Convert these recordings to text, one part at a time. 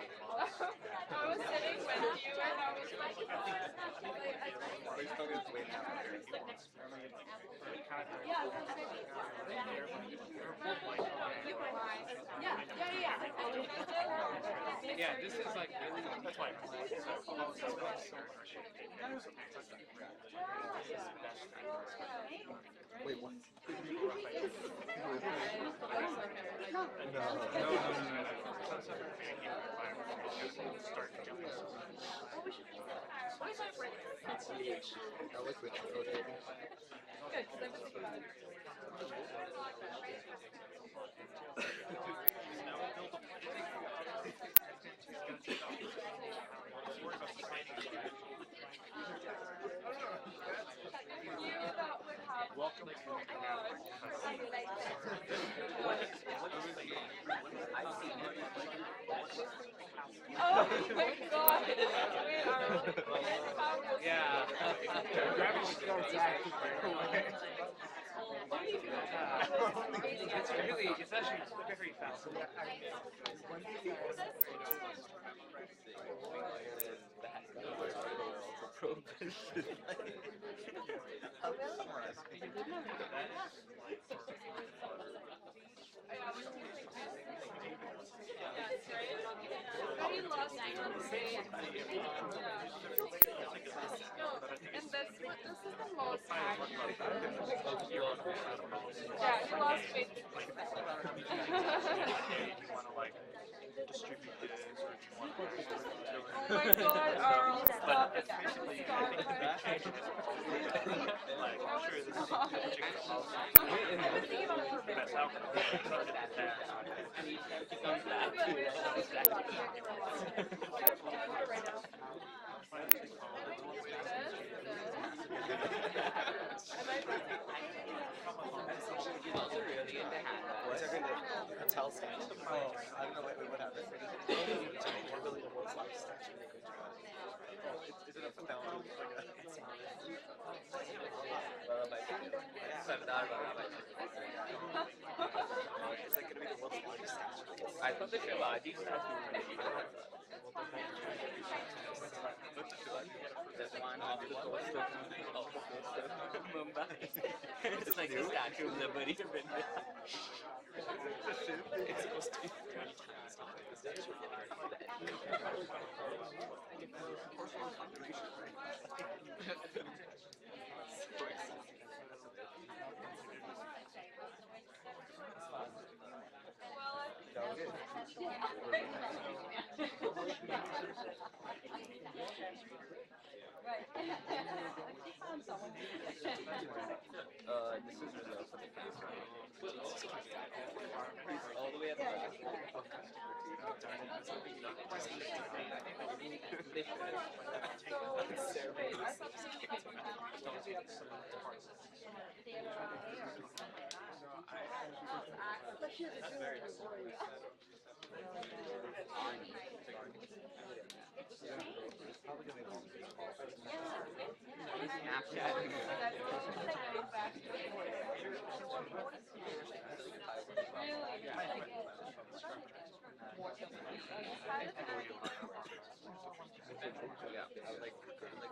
I was sitting with you and I was like, Please tell me it's way now. yeah, that's maybe. You were mine. Yeah, yeah, yeah. Yeah, this is like really Wait, what? no. I like which rotating. Good, because I've been thinking about it. You that would have. Welcome to Oh my gosh. I like Oh my god. We are. yeah. Gravity it's really it's actually very fascinating. Very lost conversation. No, and this is the most yeah, you lost faith. Oh my god, stop it. Stop it. I've been thinking about What's everything? A tell stand? Oh, I don't know what happened. More relatable is like statue. Is it a film? It's like gonna be the world's largest statue. I thought the Shivaji statue. There's one off the coast of Mumbai. It's like the Statue of Liberty. It's supposed to be 30 times the statue. This is results of the case, all the way up.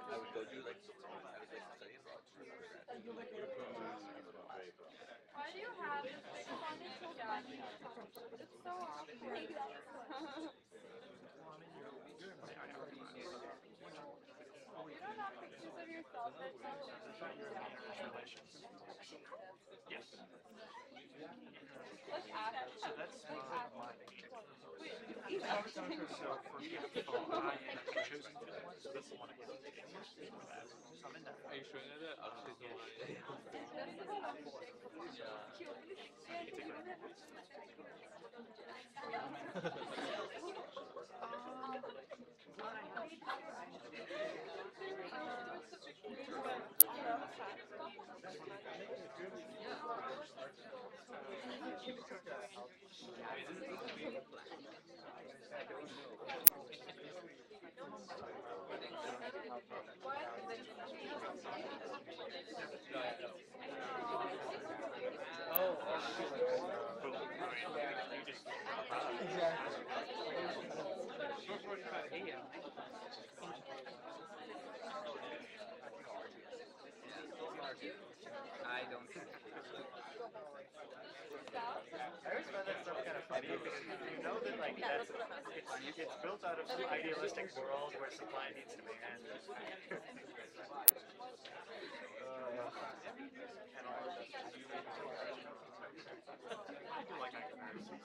I would go do like why do you have this big font? It's so funny. It's so awkward. You don't have pictures of yourself that tell yes. let's ask. So that's my Wait, so for me, I have chosen to one, so that's the one I get. So I'm in that. Are you showing it? Oh, It's built out of some idealistic world where supply needs to demand. I do like that comparison.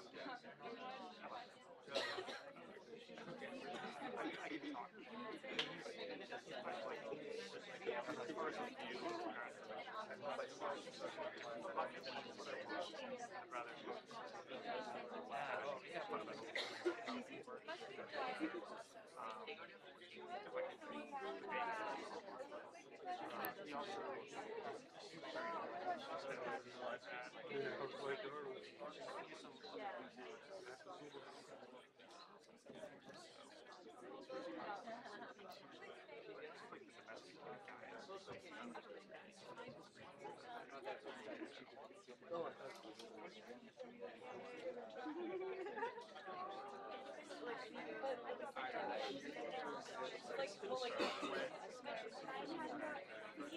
I can talk. As far as like you, I'd rather. Yeah, oh, yeah, fundamental. How things work. If I could be he also very like that.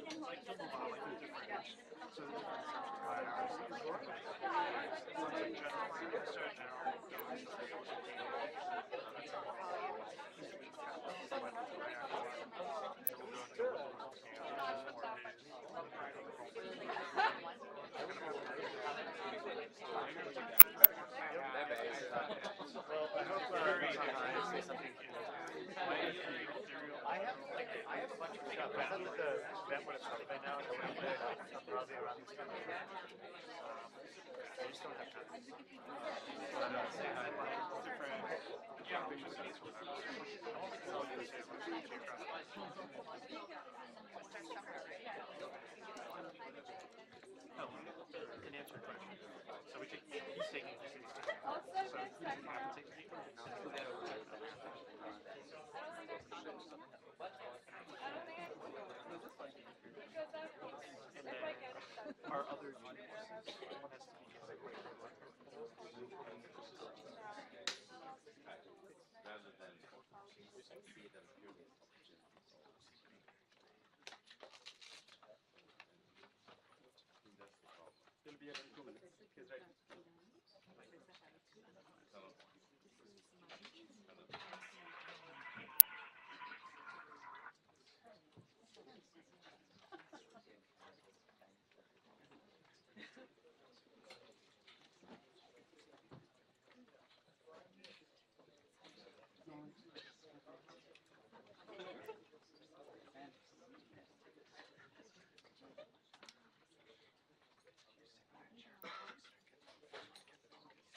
Some like the domesticated guys. Like you'll move on like the different so the different one's like general so general well, I hope say something. I have a bunch of stuff. I thought that the event would have started by now. Probably around this time. I just don't have time. Yeah, pictures of these no, an answer question. So we take he's taking the city's so have to take the people. And then our other juniors, one has to be it'll be about 2 minutes.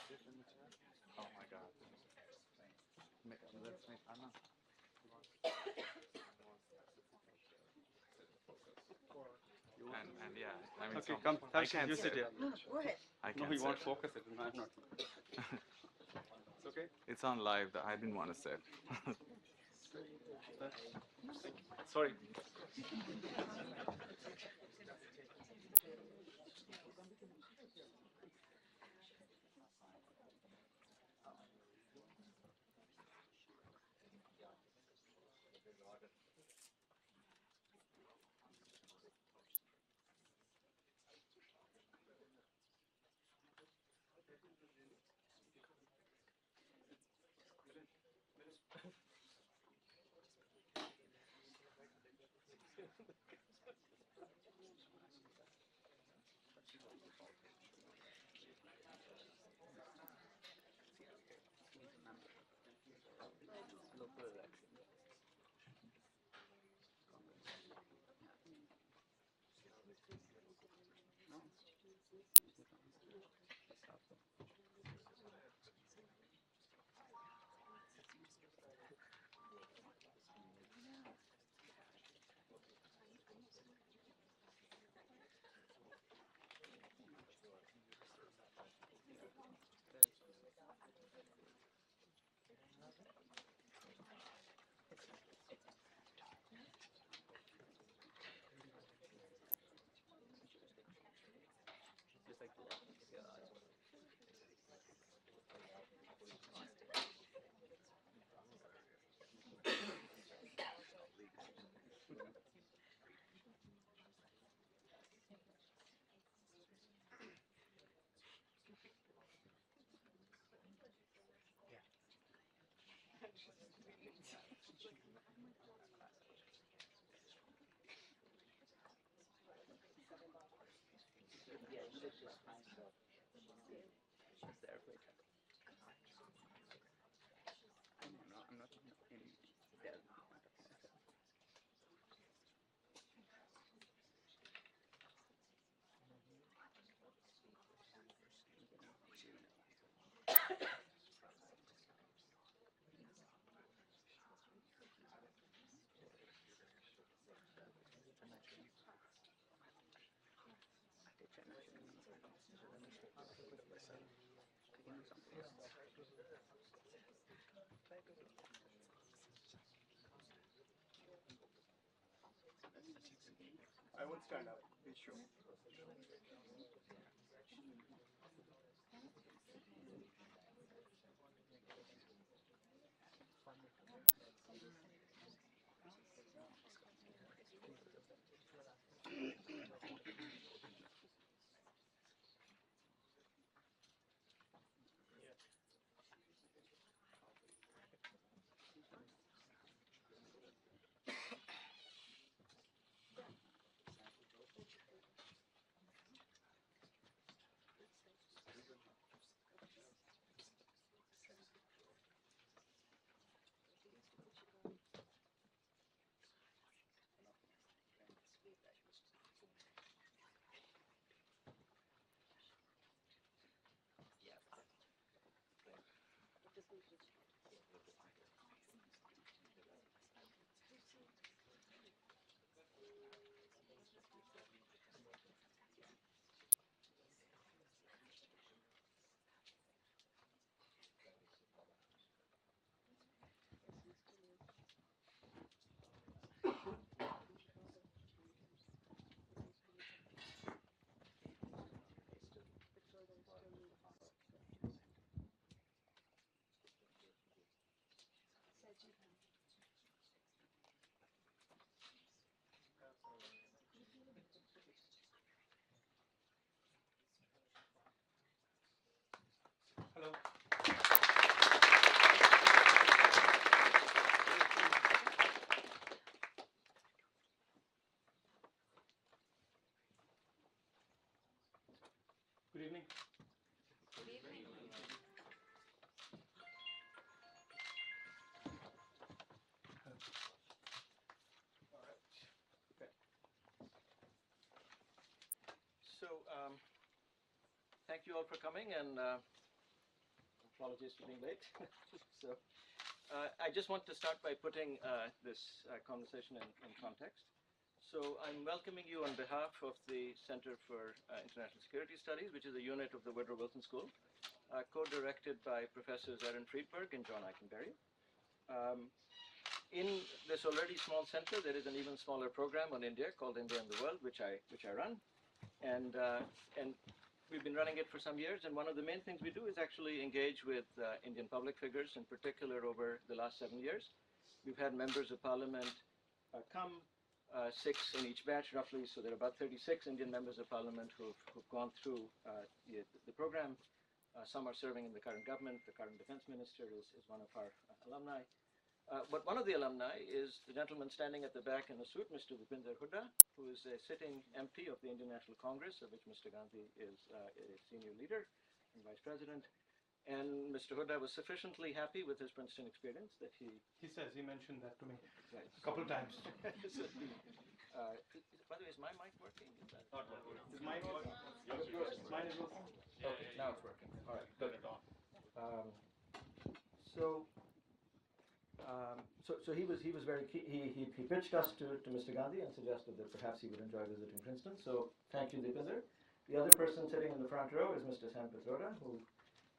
Because Oh my God. Let's make Anna. And yeah, I mean, Okay, so come, I Tash, can't you sit sit. here. Go ahead. I No, can't he won't sit. focus it. I'm not. It's okay. It's on live. I didn't want to sit. Sorry. Local election. No. I won't stand up. Please show. Hello. Good evening. Good evening. So, thank you all for coming, and apologies for being late. So, I just want to start by putting this conversation in context. So, I'm welcoming you on behalf of the Center for International Security Studies, which is a unit of the Woodrow Wilson School, co-directed by Professors Erin Friedberg and John Eikenberry. In this already small center, there is an even smaller program on India called India and the World, which I run, and we've been running it for some years. And one of the main things we do is actually engage with Indian public figures, in particular over the last 7 years. We've had members of Parliament come, 6 in each batch roughly, so there are about 36 Indian members of Parliament who've gone through the program. Some are serving in the current government. The current defense minister is one of our alumni. But one of the alumni is the gentleman standing at the back in the suit, Mr. Dipinder Hooda, who is a sitting MP of the Indian National Congress, of which Mr. Gandhi is a senior leader and vice president. And Mr. Hooda was sufficiently happy with his Princeton experience that he mentioned that to me right, a couple of times. so by the way, is my mic working? Is that Not working. Is mine working? Mine is working. okay? Now it's working. All right. Turn it on. So he was very keen. He pitched us to Mr. Gandhi and suggested that perhaps he would enjoy visiting Princeton. So thank you, Dipinder. The other person sitting in the front row is Mr. Sam Pitroda, who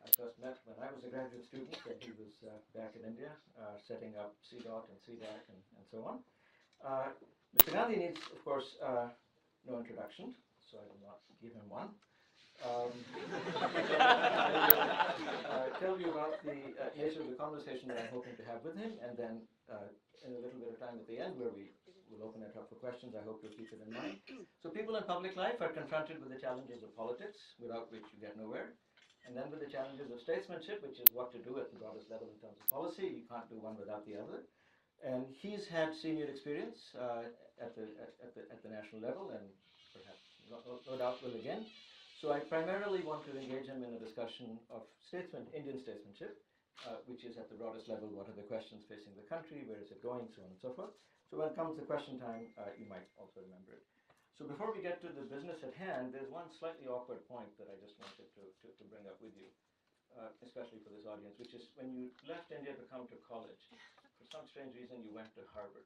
I first met when I was a graduate student, and he was back in India setting up CDOT and CDAC and so on. Mr. Gandhi needs, of course, no introduction, so I will not give him one. I will tell you about the nature of the conversation that I'm hoping to have with him, and then in a little bit of time at the end where we will open it up for questions, I hope you'll keep it in mind. So people in public life are confronted with the challenges of politics, without which you get nowhere, and then with the challenges of statesmanship, which is what to do at the broadest level in terms of policy. You can't do one without the other. And he's had senior experience at the national level, and perhaps no doubt will again. So I primarily want to engage him in a discussion of Indian statesmanship, which is at the broadest level, what are the questions facing the country, where is it going, so on and so forth. So when it comes to question time, you might also remember it. So before we get to the business at hand, there's one slightly awkward point that I just wanted to bring up with you, especially for this audience, which is when you left India to come to college, for some strange reason you went to Harvard.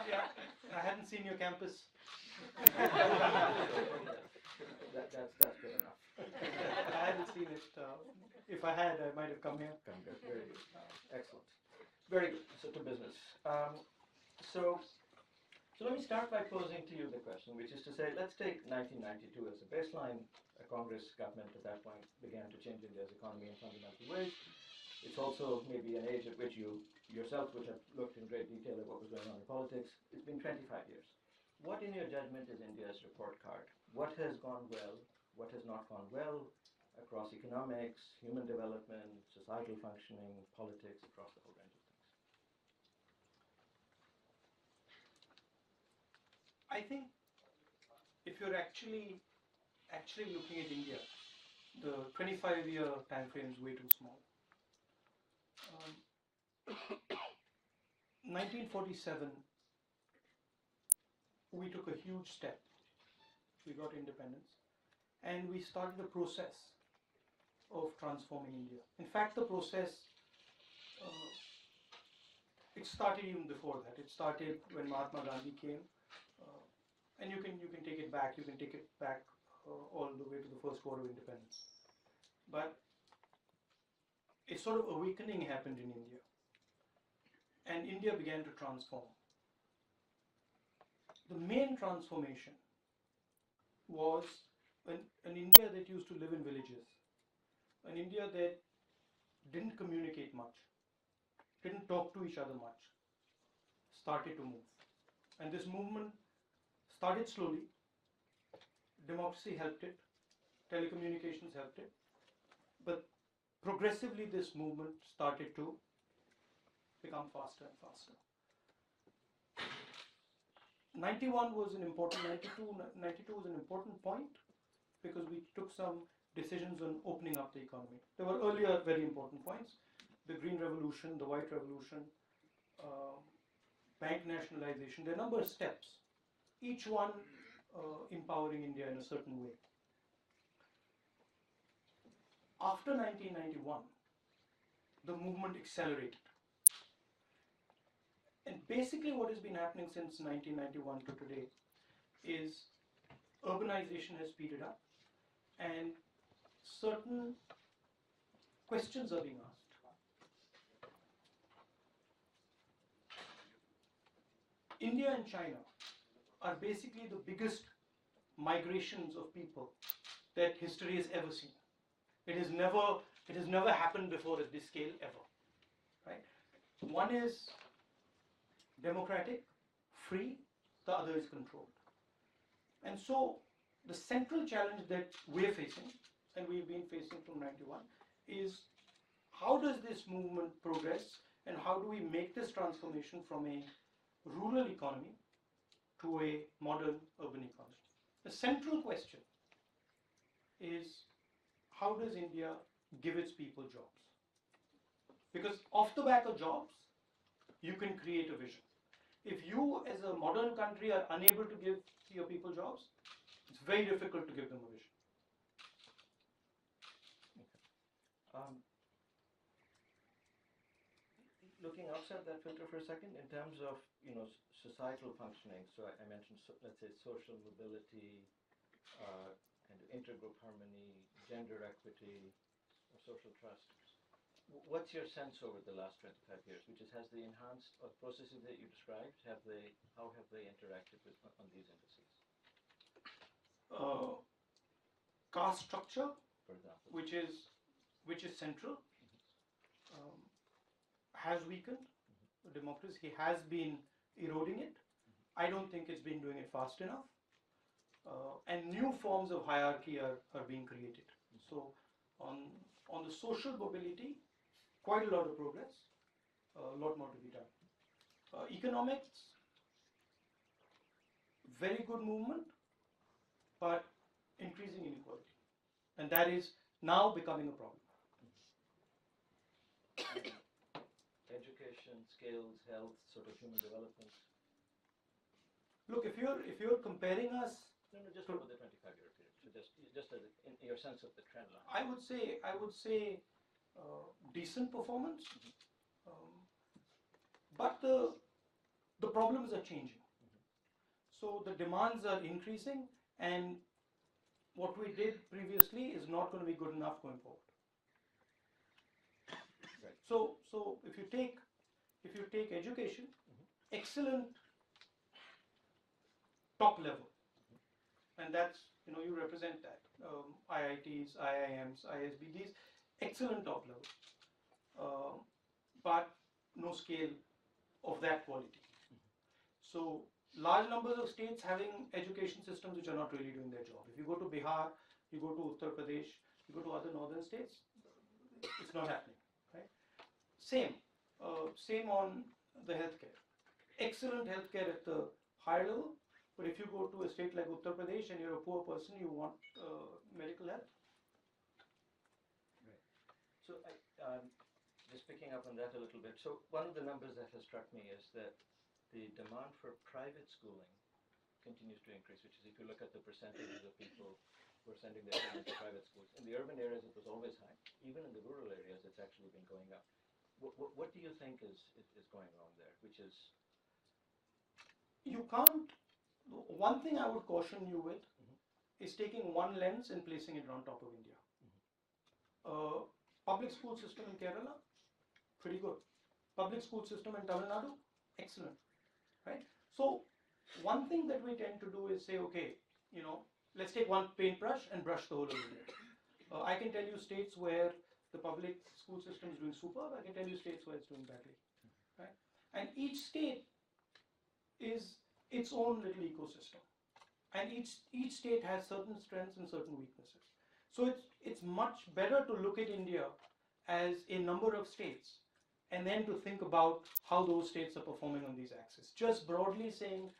Yeah. I hadn't seen your campus. That's good enough. I hadn't seen it. If I had, I might have come here. Very good. Excellent. Very good. So to business. So let me start by posing to you the question, which is to say, let's take 1992 as a baseline. A Congress government at that point began to change India's economy in fundamental ways. It's also maybe an age at which you yourself would have looked in great detail at what was going on in politics. It's been 25 years. What, in your judgment, is India's report card? What has gone well? What has not gone well across economics, human development, societal functioning, politics, across the whole range of things? I think if you're actually looking at India, the 25-year time frame is way too small. 1947, we took a huge step. We got independence, and we started a process of transforming India. In fact, the process, it started even before that. It started when Mahatma Gandhi came, and you can take it back. You can take it back all the way to the first war of independence. But a sort of awakening happened in India, and India began to transform. The main transformation was an India that used to live in villages, an India that didn't communicate much, didn't talk to each other much, started to move. And this movement started slowly. Democracy helped it, telecommunications helped it, but progressively this movement started to become faster and faster. 92 was an important point because we took some decisions on opening up the economy. There were earlier very important points: the Green Revolution, the White Revolution, bank nationalization. There are a number of steps, each one empowering India in a certain way. After 1991, the movement accelerated. And basically what has been happening since 1991 to today is urbanization has speeded up and certain questions are being asked. India and China are basically the biggest migrations of people that history has ever seen. It has never happened before at this scale ever. Right? One is democratic, free, the other is controlled. And so the central challenge that we're facing, and we've been facing from 91, is how does this movement progress and how do we make this transformation from a rural economy to a modern urban economy? The central question is how does India give its people jobs? Because off the back of jobs, you can create a vision. If you as a modern country are unable to give your people jobs, it's very difficult to give them a vision. Looking outside that filter for a second, in terms of societal functioning, so I mentioned let's say social mobility, and intergroup harmony, gender equity, or social trust. What's your sense over the last 25 years? Which is, has the enhanced processes that you described, how have they interacted on these indices? Caste structure, For example, which is central, has weakened democracy, has been eroding it. I don't think it's been doing it fast enough. And new forms of hierarchy are being created. So on the social mobility, quite a lot of progress, a lot more to be done. Economics, very good movement, but increasing inequality. And that is now becoming a problem. Education, skills, health, sort of human development. Look, if you're comparing us, No, just over the 25-year period. So just as in your sense of the trend line. I would say decent performance, but the problems are changing. So the demands are increasing, and what we did previously is not going to be good enough going forward. Right. So if you take education, excellent top level, and that's, you represent that, IITs, IIMs, ISB, excellent top level, but no scale of that quality. So large numbers of states having education systems which are not really doing their job. If you go to Bihar, you go to Uttar Pradesh, you go to other northern states, it's not happening, right? Same on the healthcare. Excellent healthcare at the higher level, but if you go to a state like Uttar Pradesh and you're a poor person, you want medical help. Right. So just picking up on that a little bit. So one of the numbers that has struck me is that the demand for private schooling continues to increase, which is if you look at the percentages of people who are sending their children to private schools. In the urban areas, it was always high. Even in the rural areas, it's actually been going up. What do you think is going wrong there? Which is You can't. One thing I would caution you with is taking one lens and placing it on top of India. Public school system in Kerala, pretty good. Public school system in Tamil Nadu, excellent, right? So one thing that we tend to do is say, okay, let's take one paintbrush and brush the whole of India. I can tell you states where the public school system is doing superb. I can tell you states where it's doing badly, right? And each state is its own little ecosystem, and each state has certain strengths and certain weaknesses. So it's much better to look at India as a number of states, and then to think about how those states are performing on these axes. Just broadly saying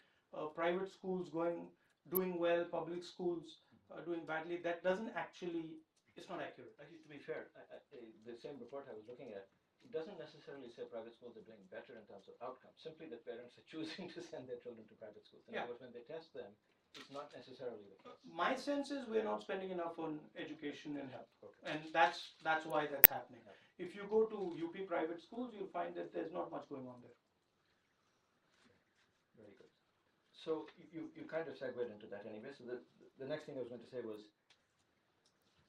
private schools doing well, public schools doing badly, that doesn't actually, it's not accurate. actually, to be fair, the same report I was looking at, it doesn't necessarily say private schools are doing better in terms of outcomes. Simply that parents are choosing to send their children to private schools. In other words, when they test them, it's not necessarily the case. My sense is we're not spending enough on education and health, Okay. and that's why that's happening. If you go to UP private schools, you'll find that there's not much going on there. Very good. So you kind of segued into that anyway. So the next thing I was going to say was,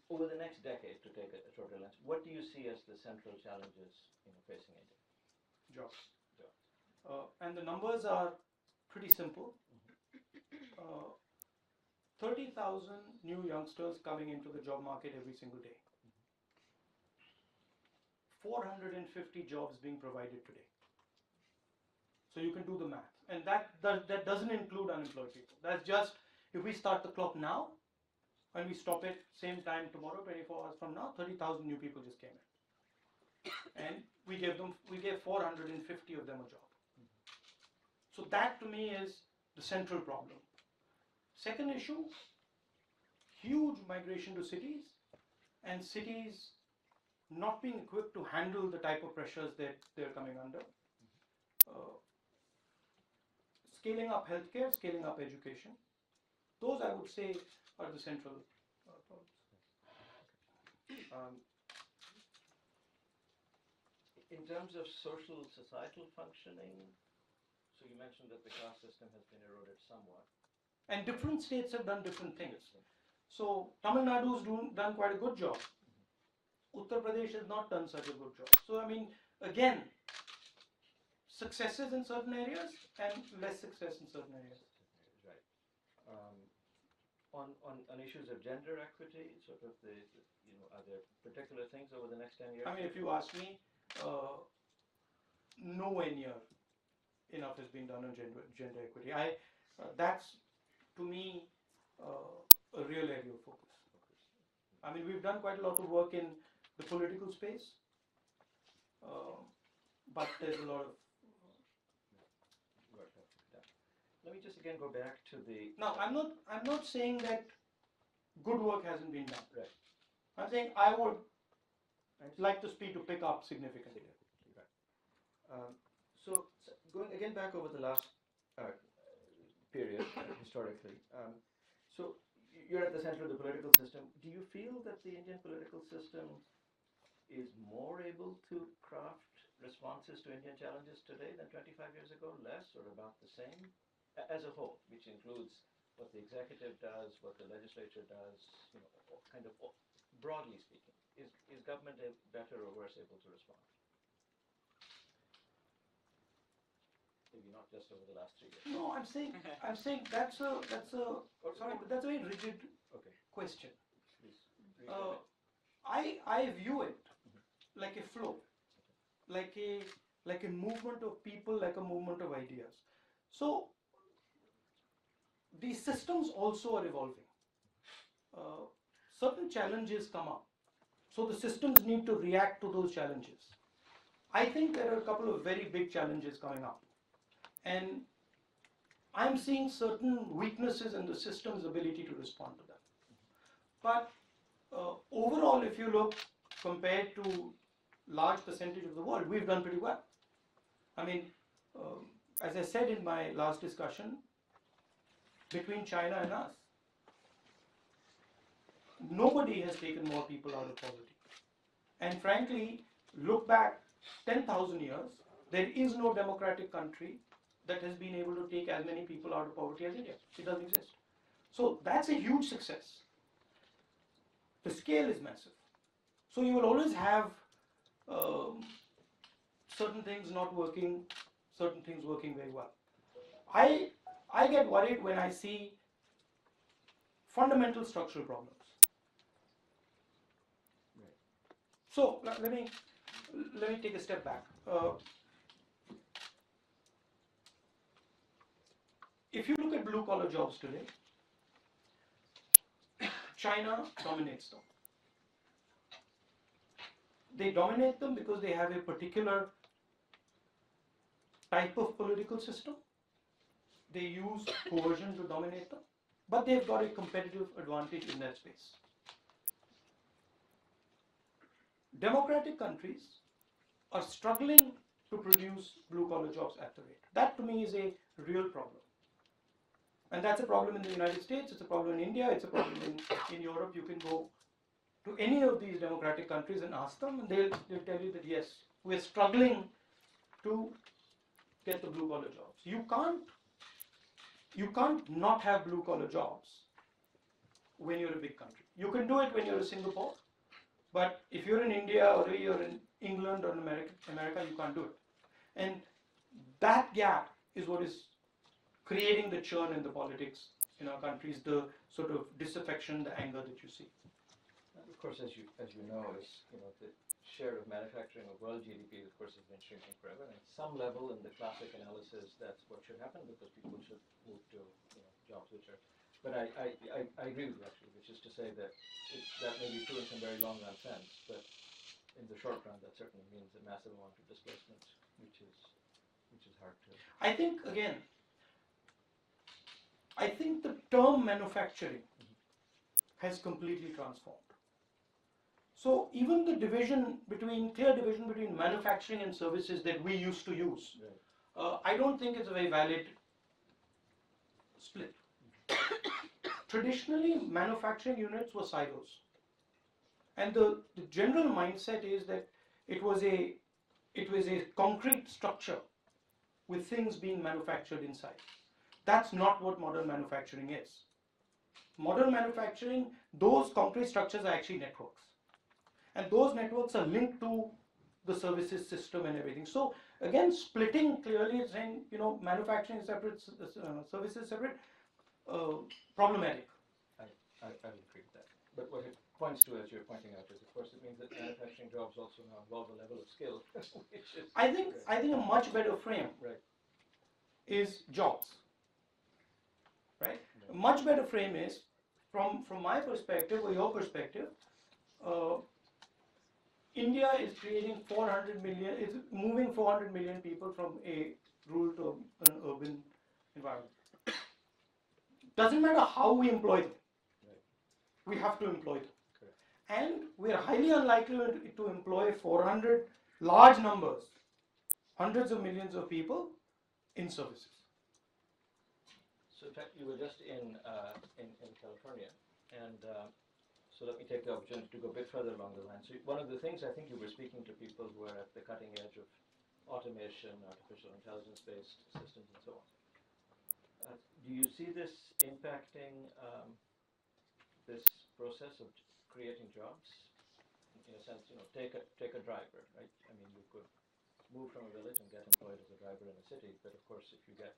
over the next decade, to take a shorter lens, what do you see as the central challenges facing India? Jobs. And the numbers are pretty simple. 30,000 new youngsters coming into the job market every single day. 450 jobs being provided today. So you can do the math. And that doesn't include unemployed people. That's just, if we start the clock now, and we stop it same time tomorrow, 24 hours from now, 30,000 new people just came in. And we gave 450 of them a job. So that to me is the central problem. Second issue, huge migration to cities, and cities not being equipped to handle the type of pressures that they're coming under. Scaling up healthcare, scaling up education. Those, I would say, are the central problems. In terms of social, societal functioning, so you mentioned that the caste system has been eroded somewhat. And different states have done different things. So Tamil Nadu's done quite a good job. Uttar Pradesh has not done such a good job. So I mean, again, successes in certain areas and less success in certain areas. Right. On issues of gender equity, sort of are there particular things over the next 10 years? I mean, if you ask me, nowhere near enough has been done on gender equity. That's to me a real area of focus. I mean, we've done quite a lot of work in the political space, but there's a lot of Let me just again go back to the. Now, I'm not saying that good work hasn't been done. Right. I'm saying I would like the speed to pick up significantly. So going again back over the last period historically, so you're at the center of the political system. Do you feel that the Indian political system is more able to craft responses to Indian challenges today than 25 years ago, less or about the same, as a whole, which includes what the executive does, what the legislature does, kind of broadly speaking? Is government better or worse able to respond? Maybe not just over the last 3 years. No, I'm saying that's a very rigid question. Please. I view it like a flow, like a movement of people, like a movement of ideas. So these systems also are evolving. Certain challenges come up, so the systems need to react to those challenges. I think there are a couple of very big challenges coming up, and I'm seeing certain weaknesses in the system's ability to respond to them. But overall, if you look compared to large percentage of the world, we've done pretty well. I mean, as I said in my last discussion, between China and us, nobody has taken more people out of poverty. And frankly, look back 10,000 years, there is no democratic country that has been able to take as many people out of poverty as India. It doesn't exist. So that's a huge success. The scale is massive. So you will always have certain things not working, certain things working very well. I get worried when I see fundamental structural problems. Right. So let me take a step back. If you look at blue collar jobs today, China dominates them. They dominate them because they have a particular type of political system. They use coercion to dominate them, but they've got a competitive advantage in that space. Democratic countries are struggling to produce blue collar jobs at the rate. That to me is a real problem. And that's a problem in the United States, it's a problem in India, it's a problem in Europe. You can go to any of these democratic countries and ask them, and they'll tell you that yes, we're struggling to get the blue collar jobs. You can't not have blue collar jobs when you're a big country. You can do it when you're in Singapore, but if you're in India or you're in England or in America, you can't do it. And that gap is what is creating the churn in the politics in our countries, the sort of disaffection, the anger that you see. Of course, as you know, the share of manufacturing of world GDP, of course, has been shrinking forever. And at some level, in the classic analysis, that's what should happen because people should move to jobs which are. But I agree with you actually, which is to say that that may be true in some very long run sense, but in the short run, that certainly means a massive amount of displacement, which is hard to. I think the term manufacturing has completely transformed. So even the clear division between manufacturing and services that we used to use, Right. I don't think it's a very valid split. Traditionally, manufacturing units were silos. And the general mindset is that it was a concrete structure with things being manufactured inside. That's not what modern manufacturing is. Modern manufacturing, those concrete structures are actually networks. And those networks are linked to the services system and everything. So again, splitting clearly, saying, manufacturing is separate, services separate, problematic. I would agree with that. But what it points to, as you're pointing out, is of course it means that manufacturing jobs also now involve a level of skill, which is. I think a much better frame Right. is jobs. Right? A much better frame is, from my perspective or your perspective, India is creating 400 million, is moving 400 million people from a rural to an urban environment. Doesn't matter how we employ them. Right. we have to employ them. Correct. And we are highly unlikely to employ 400 large numbers, hundreds of millions of people in services. So in fact, you were just in California, and so let me take the opportunity to go a bit further along the line. So one of the things I think you were speaking to people who are at the cutting edge of automation, artificial intelligence-based systems, and so on. Do you see this impacting this process of creating jobs? In a sense, take a driver, right? I mean, you could move from a village and get employed as a driver in a city, but of course, if you get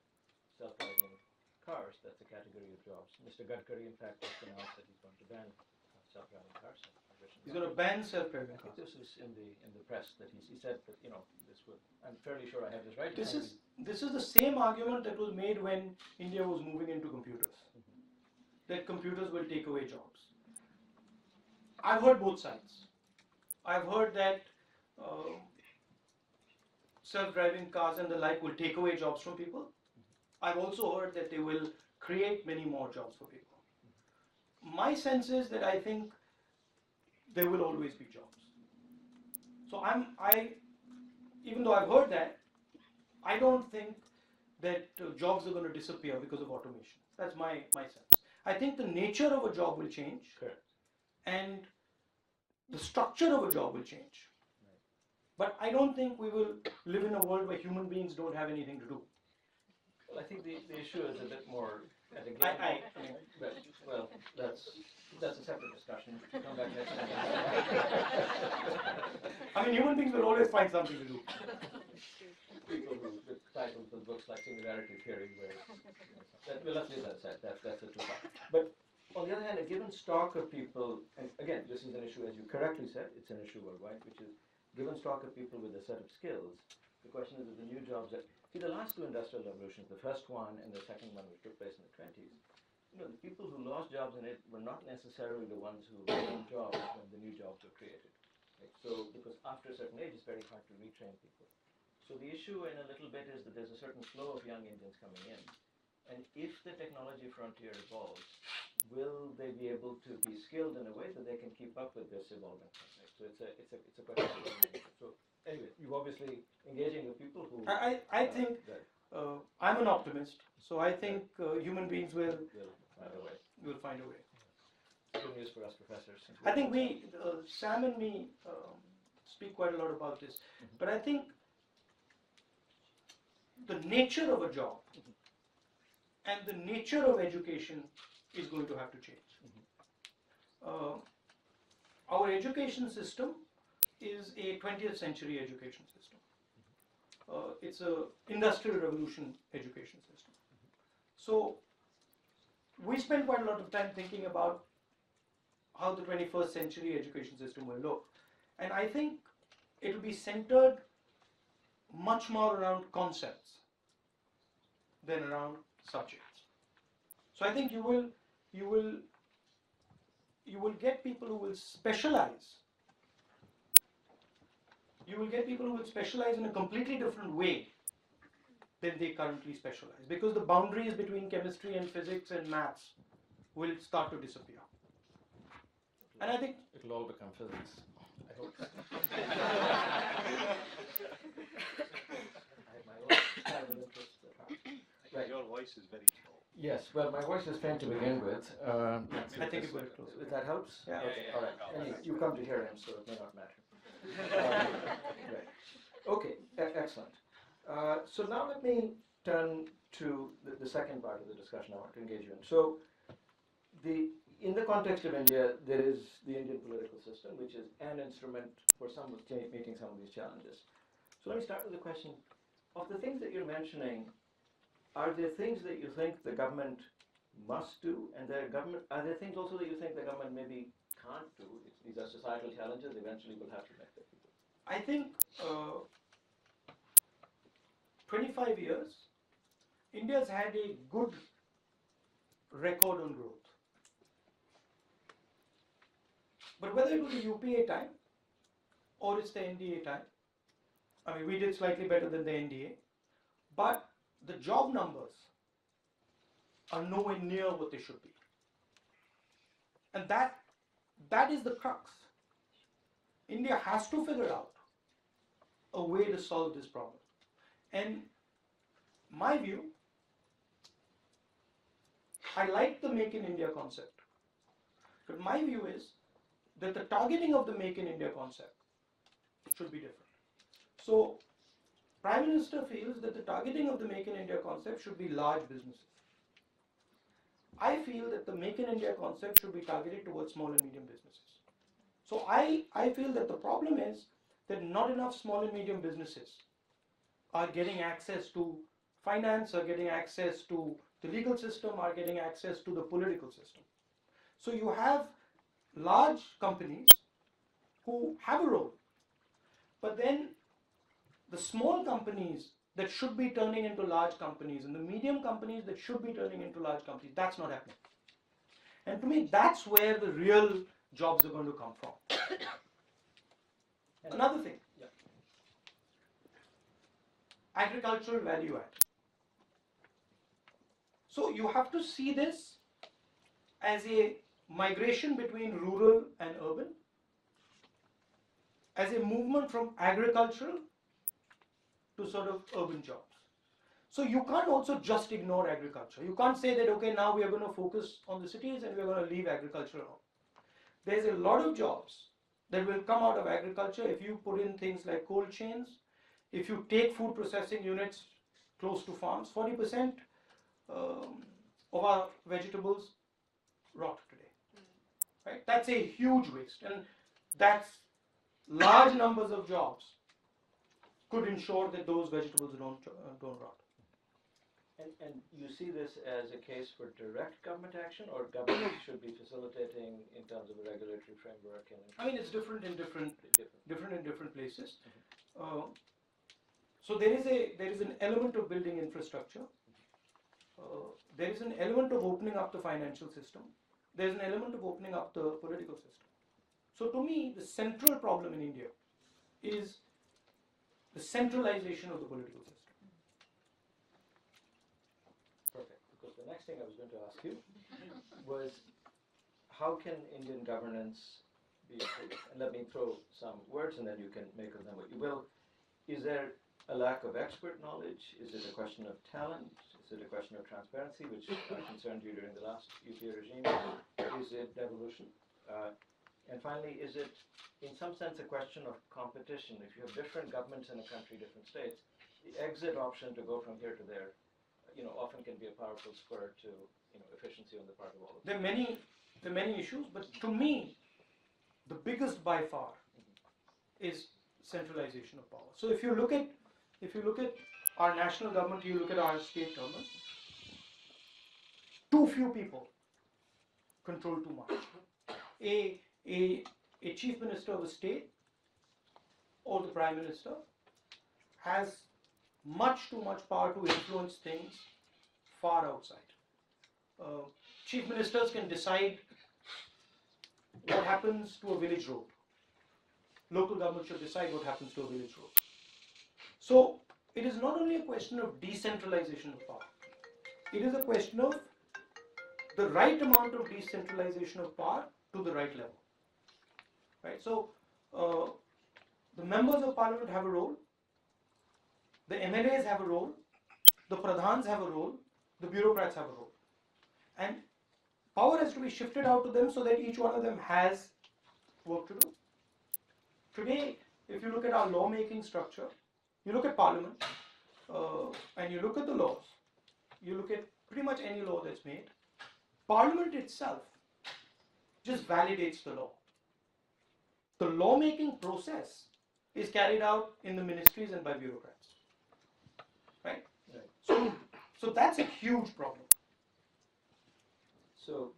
self-driving cars, that's a category of jobs. Mr. Gadkari, in fact, just announced that he's going to ban self-driving cars. He's going to ban self-driving I think cars. this is in the press that he said that this would. I'm fairly sure I have this right. This is the same argument that was made when India was moving into computers. That computers will take away jobs. I've heard both sides. I've heard that self-driving cars and the like will take away jobs from people. I've also heard that they will create many more jobs for people. My sense is that I think there will always be jobs. So even though I've heard that, I don't think that jobs are going to disappear because of automation. That's my sense. I think the nature of a job will change. Correct. And the structure of a job will change. Right. But I don't think we will live in a world where human beings don't have anything to do. Well, I think the issue is a bit more. And again, I mean, well, that's a separate discussion. Come back next time. I mean, human beings will always find something to do. People with titles with books like Singularity Theory, where let's leave that aside. That's a too far. But on the other hand, a given stock of people, and again, this is an issue, as you correctly said, it's an issue worldwide, which is given stock of people with a set of skills. The question is, the new jobs that the last two industrial revolutions, the first one and the second one, which took place in the 20s, the people who lost jobs in it were not necessarily the ones who gained jobs when the new jobs were created. Right? So, because after a certain age, it's very hard to retrain people. So the issue in a little bit is that there's a certain flow of young Indians coming in, and if the technology frontier evolves, will they be able to be skilled in a way that they can keep up with this evolving? Right? So it's a question. So anyway, you obviously engaging with people who. I think I'm an optimist, so I think human beings will find a way. Will find a way. Good news for us professors. I think Sam and me, speak quite a lot about this, but I think the nature of a job and the nature of education is going to have to change. Our education system is a 20th century education system. It's an industrial revolution education system. So we spend quite a lot of time thinking about how the 21st century education system will look. And I think it will be centered much more around concepts than around subjects. So I think you will get people who will specialize. You will get people who will specialize in a completely different way than they currently specialize, because the boundaries between chemistry and physics and maths will start to disappear. And I think it'll all become physics. I hope. I have my own style of interest at heart. Right. Your voice is very low. Yes, well, my voice is faint to begin with. I think it will close. If that helps? Yeah. Okay, all right. Anyway, you come to hear him, so it may not matter. Right. Okay, excellent. So now let me turn to the second part of the discussion I want to engage you in. So, in the context of India, there is the Indian political system, which is an instrument for meeting some of these challenges. So let me start with the question, of the things that you're mentioning, are there things that you think the government must do, and are there things also that you think the government maybe can't do? These are societal challenges, eventually we'll have to make them. I think 25 years, India's had a good record on growth. But whether it was the UPA time or it's the NDA time, I mean, we did slightly better than the NDA, but the job numbers are nowhere near what they should be. And that is the crux. India has to figure out a way to solve this problem. And my view, I like the Make in India concept. But my view is that the targeting of the Make in India concept should be different. So, Prime Minister feels that the targeting of the Make in India concept should be large businesses. I feel that the Make in India concept should be targeted towards small and medium businesses. So I feel that the problem is that not enough small and medium businesses are getting access to finance, are getting access to the legal system, are getting access to the political system. So you have large companies who have a role, but then the small companies that should be turning into large companies and the medium companies that should be turning into large companies, that's not happening. And to me, that's where the real jobs are going to come from. Another thing, agricultural value add. So you have to see this as a migration between rural and urban, as a movement from agricultural to sort of urban jobs. So you can't also just ignore agriculture. You can't say that, okay, now we are going to focus on the cities and we are going to leave agriculture alone. There's a lot of jobs that will come out of agriculture if you put in things like cold chains, if you take food processing units close to farms. 40% of our vegetables rot today. Right? That's a huge waste, and that's large numbers of jobs could ensure that those vegetables don't rot. And you see this as a case for direct government action, or government should be facilitating in terms of a regulatory framework? And I mean, it's different in different places. So there is an element of building infrastructure. There is an element of opening up the financial system. There is an element of opening up the political system. So to me, the central problem in India is the centralization of the political system. perfect, because the next thing I was going to ask you was, how can Indian governance be improved? And let me throw some words and then you can make of them what you will. Is there a lack of expert knowledge? Is it a question of talent? Is it a question of transparency, which concerned you during the last UPA regime? Is it devolution? And finally, is it, in some sense, a question of competition? If you have different governments in a country, different states, the exit option to go from here to there, often can be a powerful spur to, efficiency on the part of all of them. There are many issues, but to me, the biggest by far is centralization of power. So if you look at our national government, you look at our state government, too few people control too much. A chief minister of a state or the prime minister has too much power to influence things far outside. Chief ministers can decide what happens to a village road. Local government should decide what happens to a village road. So it is not only a question of decentralization of power. It is a question of the right amount of decentralization of power to the right level. Right? So the members of parliament have a role. The MLAs have a role. The pradhans have a role. The bureaucrats have a role. And power has to be shifted out to them so that each one of them has work to do. Today, if you look at our lawmaking structure, you look at parliament, and you look at the laws, you look at pretty much any law that's made, parliament itself just validates the law. The lawmaking process is carried out in the ministries and by bureaucrats. Right? So that's a huge problem. So,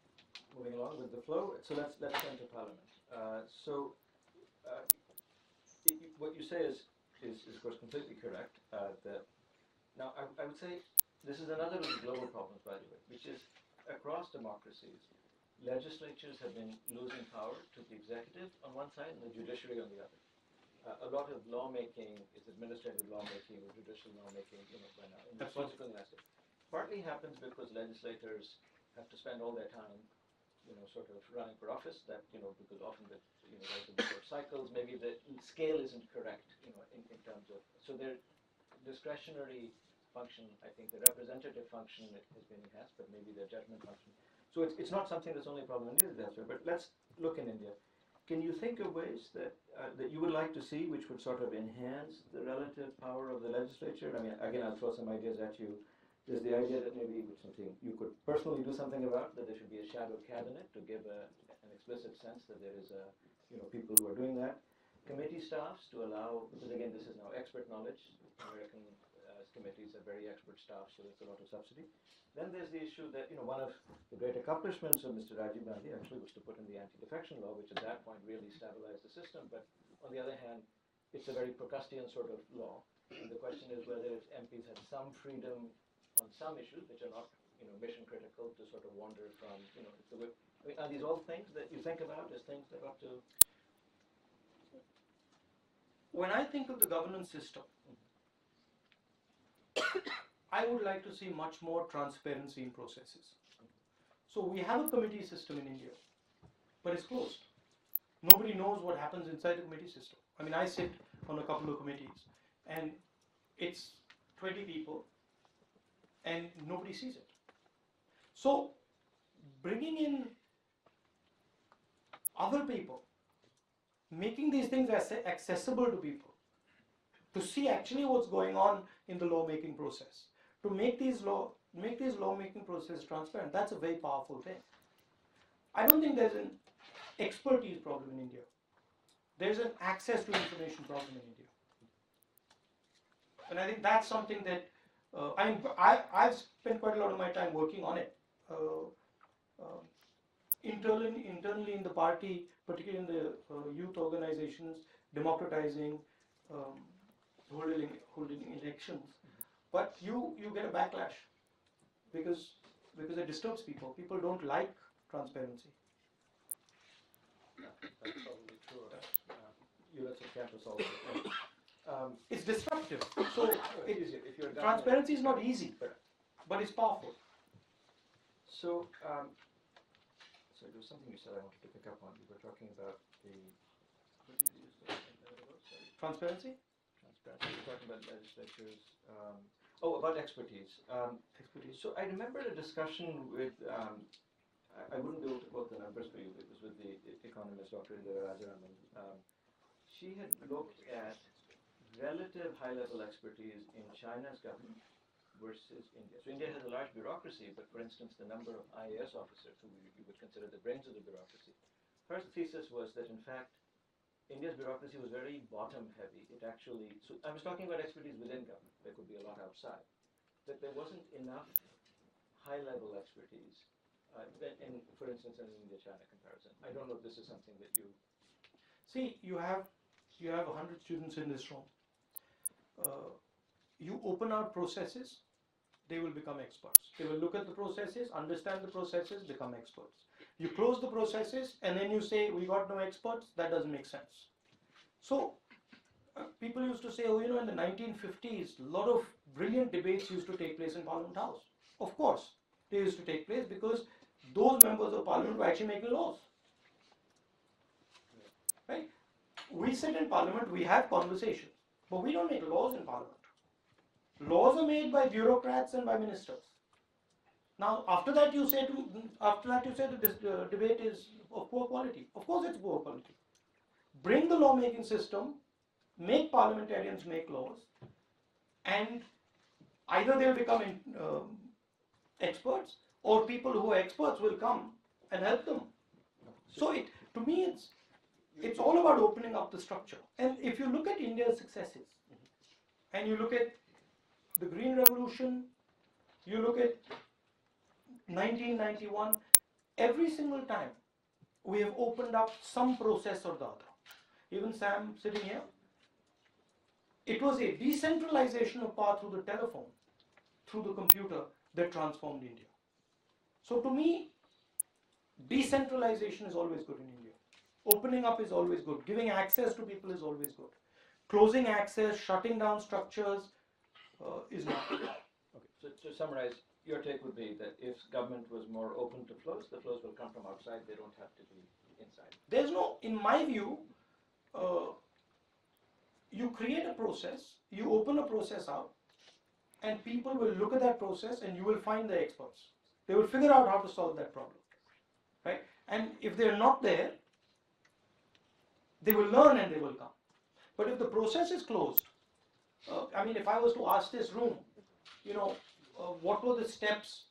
moving along with the flow, so let's turn to Parliament. What you say is of course completely correct. Now I would say this is another of the global problems, by the way, which is across democracies, legislatures have been losing power to the executive on one side and the judiciary on the other. A lot of lawmaking is administrative lawmaking or judicial lawmaking, by now, in the consequent United States. Partly happens because legislators have to spend all their time, sort of running for office. That because often the relatively short cycles, maybe the scale isn't correct. In terms of their discretionary function, I think the representative function has been enhanced, but maybe their judgment function. So it's not something that's only a problem in India, but let's look in India. Can you think of ways that you would like to see which would sort of enhance the relative power of the legislature? I mean, again, I'll throw some ideas at you. There's the idea that maybe something you could personally do something about, that there should be a shadow cabinet to give an explicit sense that there is people who are doing that. Committee staffs to allow, because again, this is now expert knowledge. American committees are very expert staff, so there's a lot of subsidy. Then there's the issue that, one of the great accomplishments of Mr. Rajiv Gandhi actually was to put in the anti-defection law, which at that point really stabilized the system. But on the other hand, it's a very Procrustean sort of law. And the question is whether MPs had some freedom on some issues which are not, mission critical to sort of wander from, are these all things that you think about as things that ought to? When I think of the governance system, I would like to see much more transparency in processes. So we have a committee system in India, but it's closed. Nobody knows what happens inside the committee system. I mean, I sit on a couple of committees, and it's 20 people, and nobody sees it. So bringing in other people, making these things accessible to people, to see actually what's going on in the lawmaking process, to make these lawmaking process transparent, that's a very powerful thing. I don't think there's an expertise problem in India. There's an access to information problem in India. And I think that's something that, I've spent quite a lot of my time working on it. Internally in the party, particularly in the youth organizations, democratizing, holding elections. But you get a backlash because it disturbs people. People don't like transparency. That's probably true. You let some campus also. It's disruptive. So if you're transparency is not easy, but it's powerful. So there was something you said I wanted to pick up on. You were talking about what did you use the sorry. Transparency? Transparency. You were talking about legislatures. About expertise. So I remember a discussion with, I wouldn't be able to quote the numbers for you, it was with the economist Dr. Indira Rajaraman. She had looked at relative high-level expertise in China's government versus India. So India has a large bureaucracy, but for instance, the number of IAS officers who you would consider the brains of the bureaucracy. Her thesis was that in fact, India's bureaucracy was very bottom-heavy. It actually, so I was talking about expertise within government. There could be a lot outside. That there wasn't enough high-level expertise. For instance, in an India-China comparison. I don't know if this is something that you... See, you have 100 students in this room. You open out processes, they will become experts. They will look at the processes, understand the processes, become experts. You close the processes and then you say, we got no experts, that doesn't make sense. So, people used to say, in the 1950s, a lot of brilliant debates used to take place in Parliament House. Of course, they used to take place because those members of Parliament were actually making laws. Right? We sit in Parliament, we have conversations, but we don't make laws in Parliament. Laws are made by bureaucrats and by ministers. Now, after that you say that this debate is of poor quality. Of course it's poor quality. Bring the lawmaking system, make parliamentarians make laws, and either they'll become experts, or people who are experts will come and help them. So to me, it's all about opening up the structure. And if you look at India's successes, and you look at the Green Revolution, you look at 1991, every single time we have opened up some process or the other. Even Sam sitting here, it was a decentralization of power through the telephone, through the computer, that transformed India. So to me, decentralization is always good in India. Opening up is always good. Giving access to people is always good. Closing access, shutting down structures is not good. Okay, so to summarize, your take would be that if government was more open to flows, the flows will come from outside, they don't have to be inside. There's no, in my view, you create a process, you open a process out, and people will look at that process and you will find the experts. They will figure out how to solve that problem, right? And if they're not there, they will learn and they will come. But if the process is closed, I mean, if I was to ask this room, you know, what were the steps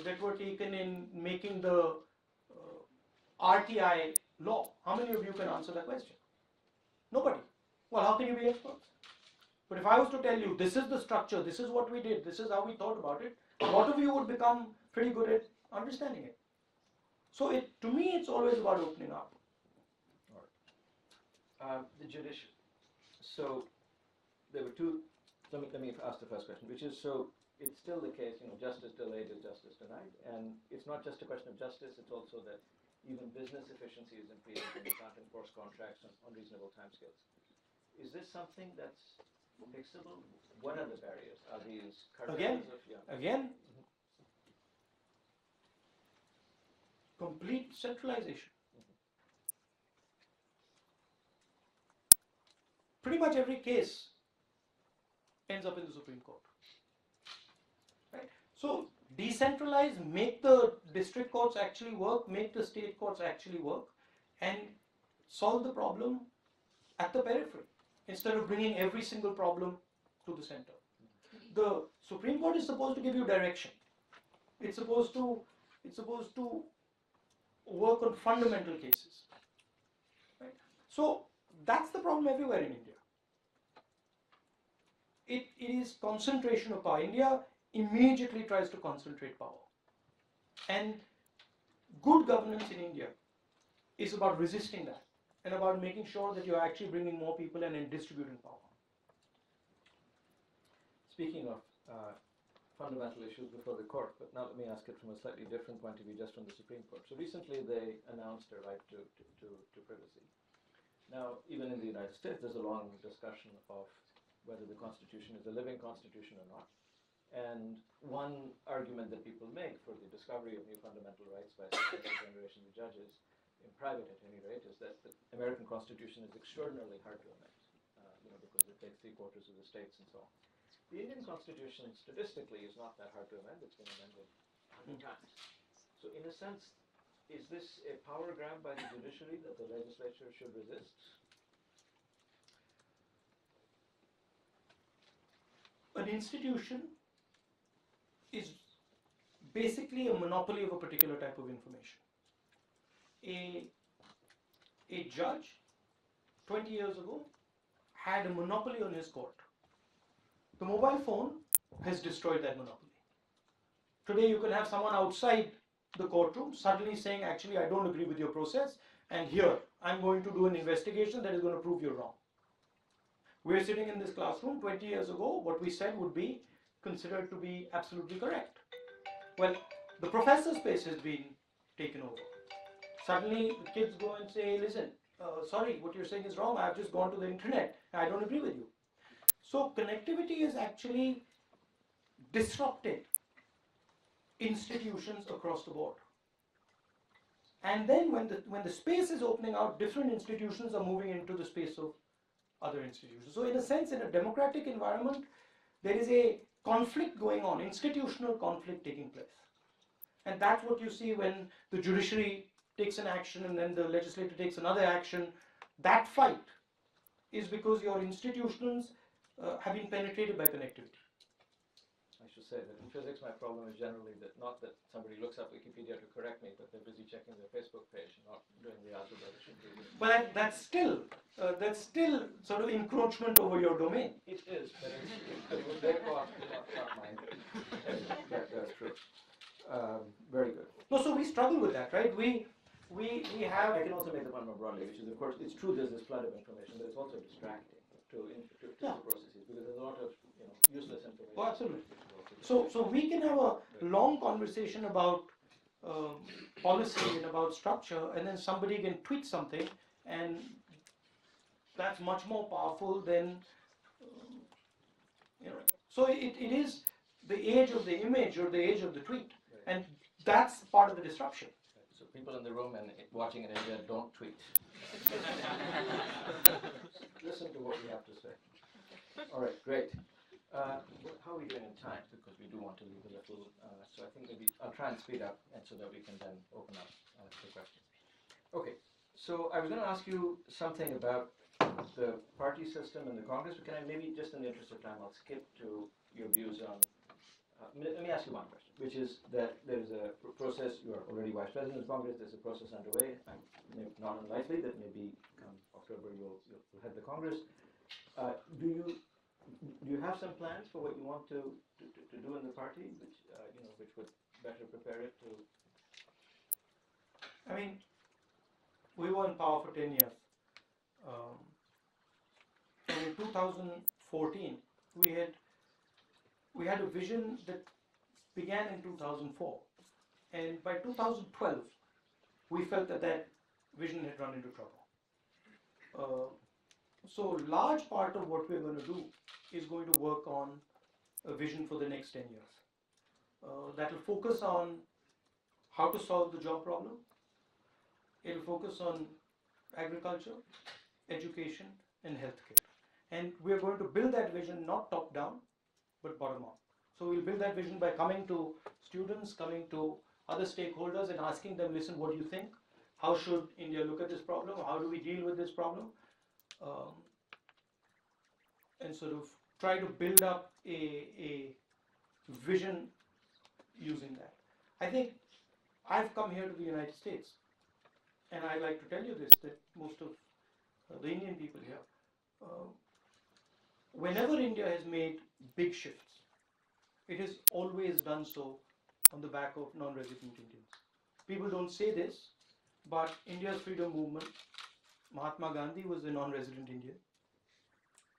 that were taken in making the RTI law? How many of you can answer that question? Nobody. Well, how can you be experts? But if I was to tell you, this is the structure, this is what we did, this is how we thought about it, a lot of you would become pretty good at understanding it. So to me, it's always about opening up. The judiciary. So there were two. Let me ask the first question, which is, so it's still the case, you know, justice delayed is justice denied, and it's not just a question of justice, it's also that even business efficiency is impeded when you can't enforce contracts on reasonable timescales. Is this something that's fixable? What are the barriers? Are these Again, cartels complete centralization. Pretty much every case ends up in the Supreme Court. Right? So decentralize, make the district courts actually work, make the state courts actually work, and solve the problem at the periphery instead of bringing every single problem to the center. The Supreme Court is supposed to give you direction. It's supposed to work on fundamental cases. Right? So that's the problem everywhere in India. It is concentration of power. India immediately tries to concentrate power. And good governance in India is about resisting that and about making sure that you're actually bringing more people in and distributing power. Speaking of fundamental issues before the court, but now let me ask it from a slightly different point of view, just from the Supreme Court. So recently they announced a right to privacy. Now, even in the United States, there's a long discussion of whether the Constitution is a living Constitution or not. And one argument that people make for the discovery of new fundamental rights by successive generations of judges, in private at any rate, is that the American Constitution is extraordinarily hard to amend, because it takes 3/4 of the states and so on. The Indian Constitution, statistically, is not that hard to amend. It's been amended 100 times. So in a sense, is this a power grab by the judiciary that the legislature should resist? An institution is basically a monopoly of a particular type of information. A judge 20 years ago had a monopoly on his court. The mobile phone has destroyed that monopoly. Today you can have someone outside the courtroom suddenly saying, actually, I don't agree with your process, and here, I'm going to do an investigation that is going to prove you're wrong. We're sitting in this classroom. 20 years ago, what we said would be considered to be absolutely correct. Well, the professor's space has been taken over. Suddenly, the kids go and say, listen, sorry, what you're saying is wrong. I've just gone to the internet. I don't agree with you. So connectivity is actually disrupting institutions across the board. And then when the space is opening out, different institutions are moving into the space of other institutions. So in a sense, in a democratic environment, there is a conflict going on, institutional conflict taking place. And that's what you see when the judiciary takes an action and then the legislature takes another action. That fight is because your institutions have been penetrated by connectivity. I should say that in physics, my problem is generally that not that somebody looks up Wikipedia to correct me, but they're busy checking their Facebook page and not doing the algebra that should be. But that's still sort of encroachment over your domain. It is, but it's their cost, not mine. That's true. Very good. No, so we struggle with that, right? We have. I can also make the point more broadly, which is, of course, it's true there's this flood of information, but it's also distracting to the processes because there's a lot of useless information. Oh, absolutely. So we can have a long conversation about policy and about structure, and then somebody can tweet something, and that's much more powerful than So it is the age of the image or the age of the tweet, and that's part of the disruption. So people in the room and watching in India, don't tweet. Listen to what we have to say. All right, great. How are we doing in time? Because we do want to leave a little. So I think maybe I'll try and speed up, and so that we can then open up to questions. Okay. So I was going to ask you something about the party system and the Congress, but can I maybe, just in the interest of time, I'll skip to your views on. Let me ask you one question, which is that there's a process. You are already vice president of Congress. There's a process underway. Not unlikely that maybe come October you'll head the Congress. Do you have some plans for what you want to do in the party, which would better prepare it to? I mean, we were in power for 10 years. And in 2014, we had a vision that began in 2004. And by 2012, we felt that vision had run into trouble. So large part of what we're going to do is going to work on a vision for the next 10 years. That will focus on how to solve the job problem. It will focus on agriculture, education, and healthcare. And we're going to build that vision not top down, but bottom up. So we'll build that vision by coming to students, coming to other stakeholders and asking them, listen, what do you think? How should India look at this problem? How do we deal with this problem? And sort of try to build up a vision using that. I think I've come here to the United States, and I'd like to tell you this, that most of the Indian people here, whenever India has made big shifts, it has always done so on the back of non-resident Indians. People don't say this, but India's freedom movement, Mahatma Gandhi was a non-resident Indian.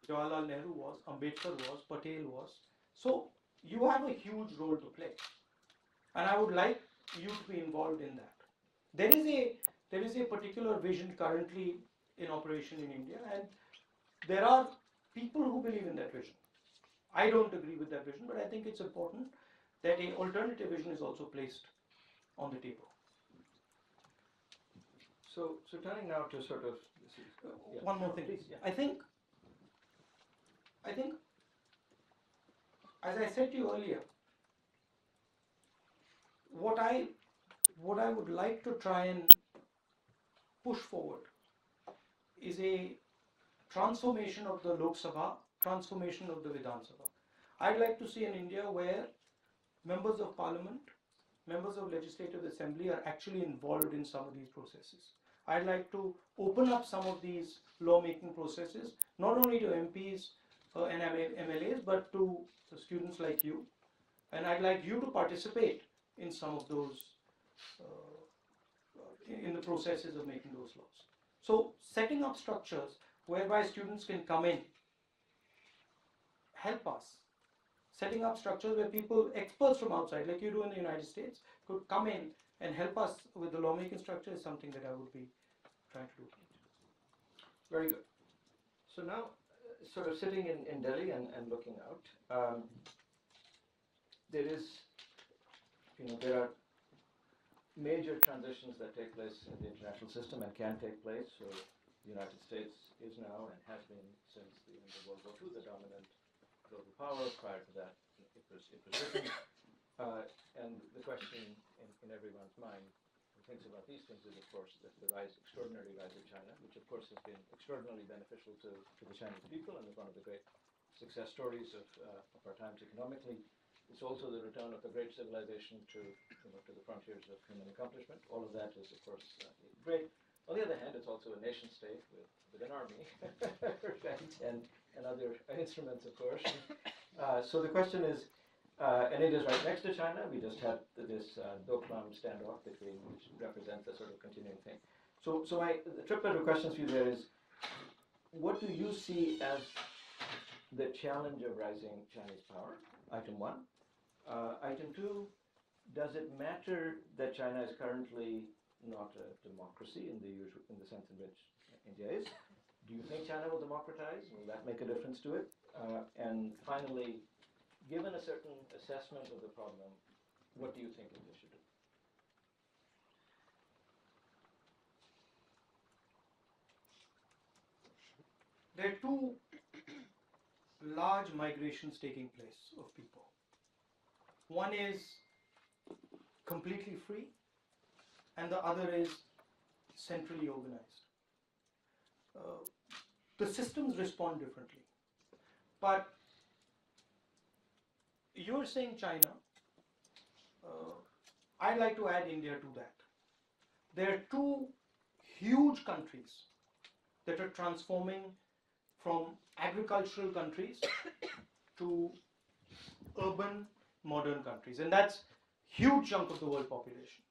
Jawaharlal Nehru was, Ambedkar was, Patel was. So you have a huge role to play. And I would like you to be involved in that. There is a particular vision currently in operation in India, and there are people who believe in that vision. I don't agree with that vision, but I think it's important that an alternative vision is also placed on the table. So turning now to sort of one more thing. Please, yeah. I think, as I said to you earlier, what I would like to try and push forward is a transformation of the Lok Sabha, transformation of the Vidhan Sabha. I'd like to see an India where members of parliament, members of legislative assembly are actually involved in some of these processes. I'd like to open up some of these lawmaking processes, not only to MPs and MLAs, but to students like you. And I'd like you to participate in some of those, in the processes of making those laws. So setting up structures whereby students can come in, help us. Setting up structures where people, experts from outside, like you do in the United States, could come in and help us with the lawmaking structure is something that I would be trying to do. Very good. So now, sort of sitting in Delhi and looking out, there are major transitions that take place in the international system and can take place. So the United States is now and has been since the end of World War II the dominant global power. Prior to that, it was Britain. And the question in everyone's mind who thinks about these things is, of course, the extraordinary rise of China, which of course has been extraordinarily beneficial to the Chinese people and is one of the great success stories of our times economically. It's also the return of a great civilization to the frontiers of human accomplishment. All of that is, of course, great. On the other hand, it's also a nation state with an army, right, and other instruments, of course. So the question is, and India's right next to China. We just had this Doklam standoff which represents a sort of continuing thing. So the triplet of questions for you there is, what do you see as the challenge of rising Chinese power? Item one. Item two, does it matter that China is currently not a democracy in the sense in which India is? Do you think China will democratize? Will that make a difference to it? And finally, given a certain assessment of the problem, what do you think India should do? There are two large migrations taking place of people. One is completely free, and the other is centrally organized. The systems respond differently. But you're saying China. I'd like to add India to that. There are two huge countries that are transforming from agricultural countries to urban modern countries, and that's huge chunk of the world population,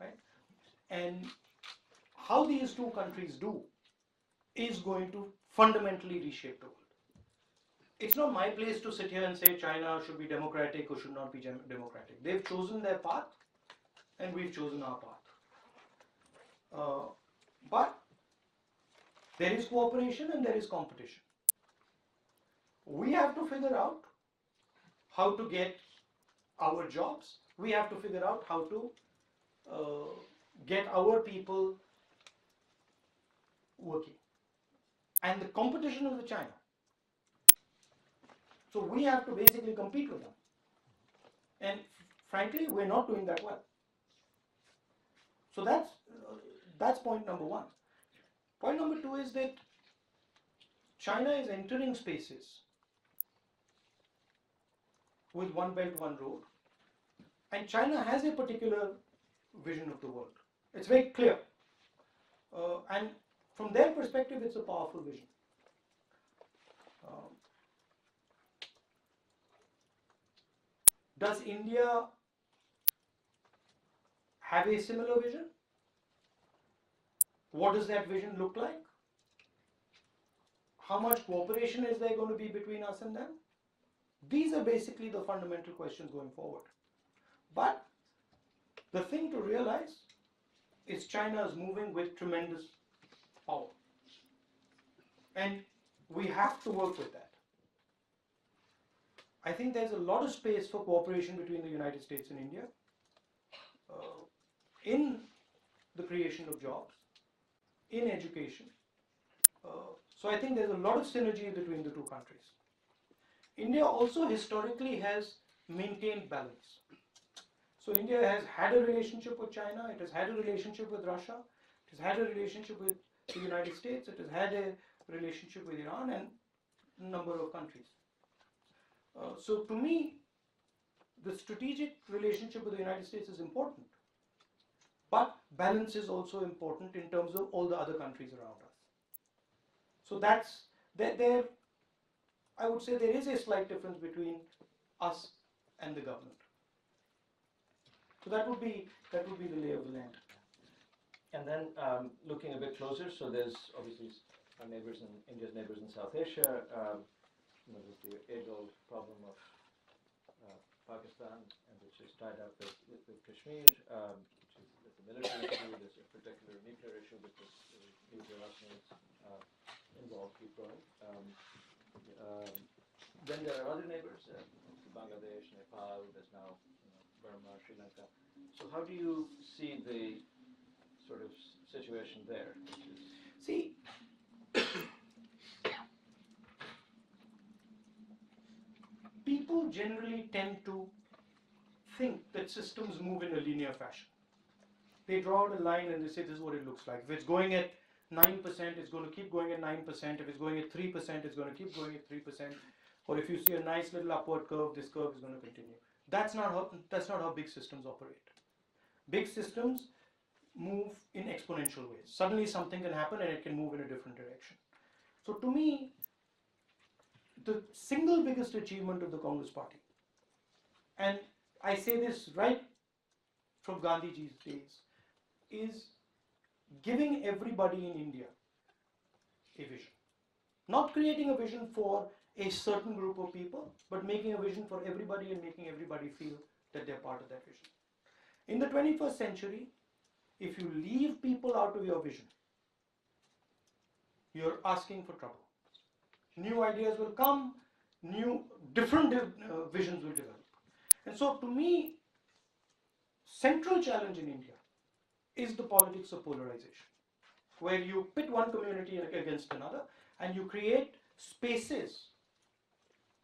right? And how these two countries do is going to fundamentally reshape the world. It's not my place to sit here and say China should be democratic or should not be democratic. They've chosen their path, and we've chosen our path. But there is cooperation and there is competition. We have to figure out how to get our jobs. We have to figure out how to get our people working. And the competition is with China. So we have to basically compete with them. And frankly, we're not doing that well. So that's point number one. Point number two is that China is entering spaces with one belt, one road. And China has a particular vision of the world. It's very clear. And from their perspective, it's a powerful vision. Does India have a similar vision? What does that vision look like? How much cooperation is there going to be between us and them? These are basically the fundamental questions going forward. But the thing to realize is China is moving with tremendous power. And we have to work with that. I think there's a lot of space for cooperation between the United States and India in the creation of jobs, in education. So I think there's a lot of synergy between the two countries. India also historically has maintained balance. So India has had a relationship with China, it has had a relationship with Russia, it has had a relationship with the United States, it has had a relationship with Iran and a number of countries. So to me, the strategic relationship with the United States is important, but balance is also important in terms of all the other countries around us. So that's there. I would say there is a slight difference between us and the government. So that would be the lay of the land. And then looking a bit closer, so there's obviously our neighbors in India's neighbors in South Asia. There's the age-old problem of Pakistan, and which is tied up with Kashmir, which is the military issue. There's a particular nuclear issue because nuclear arsenals involved keep growing. Then there are other neighbors, Bangladesh, Nepal. There's now Burma, Sri Lanka. So how do you see the sort of situation there? See, people generally tend to think that systems move in a linear fashion. They draw out a line and they say this is what it looks like. If it's going at 9%, it's going to keep going at 9%. If it's going at 3%, it's going to keep going at 3%. Or if you see a nice little upward curve, this curve is going to continue. That's not how big systems operate. Big systems move in exponential ways. Suddenly something can happen and it can move in a different direction. So to me, the single biggest achievement of the Congress Party, and I say this right from Gandhiji's days, is giving everybody in India a vision. Not creating a vision for a certain group of people, but making a vision for everybody and making everybody feel that they're part of that vision. In the 21st century, if you leave people out of your vision, you're asking for trouble. New ideas will come, different visions will develop. And so to me, central challenge in India is the politics of polarization, where you pit one community against another and you create spaces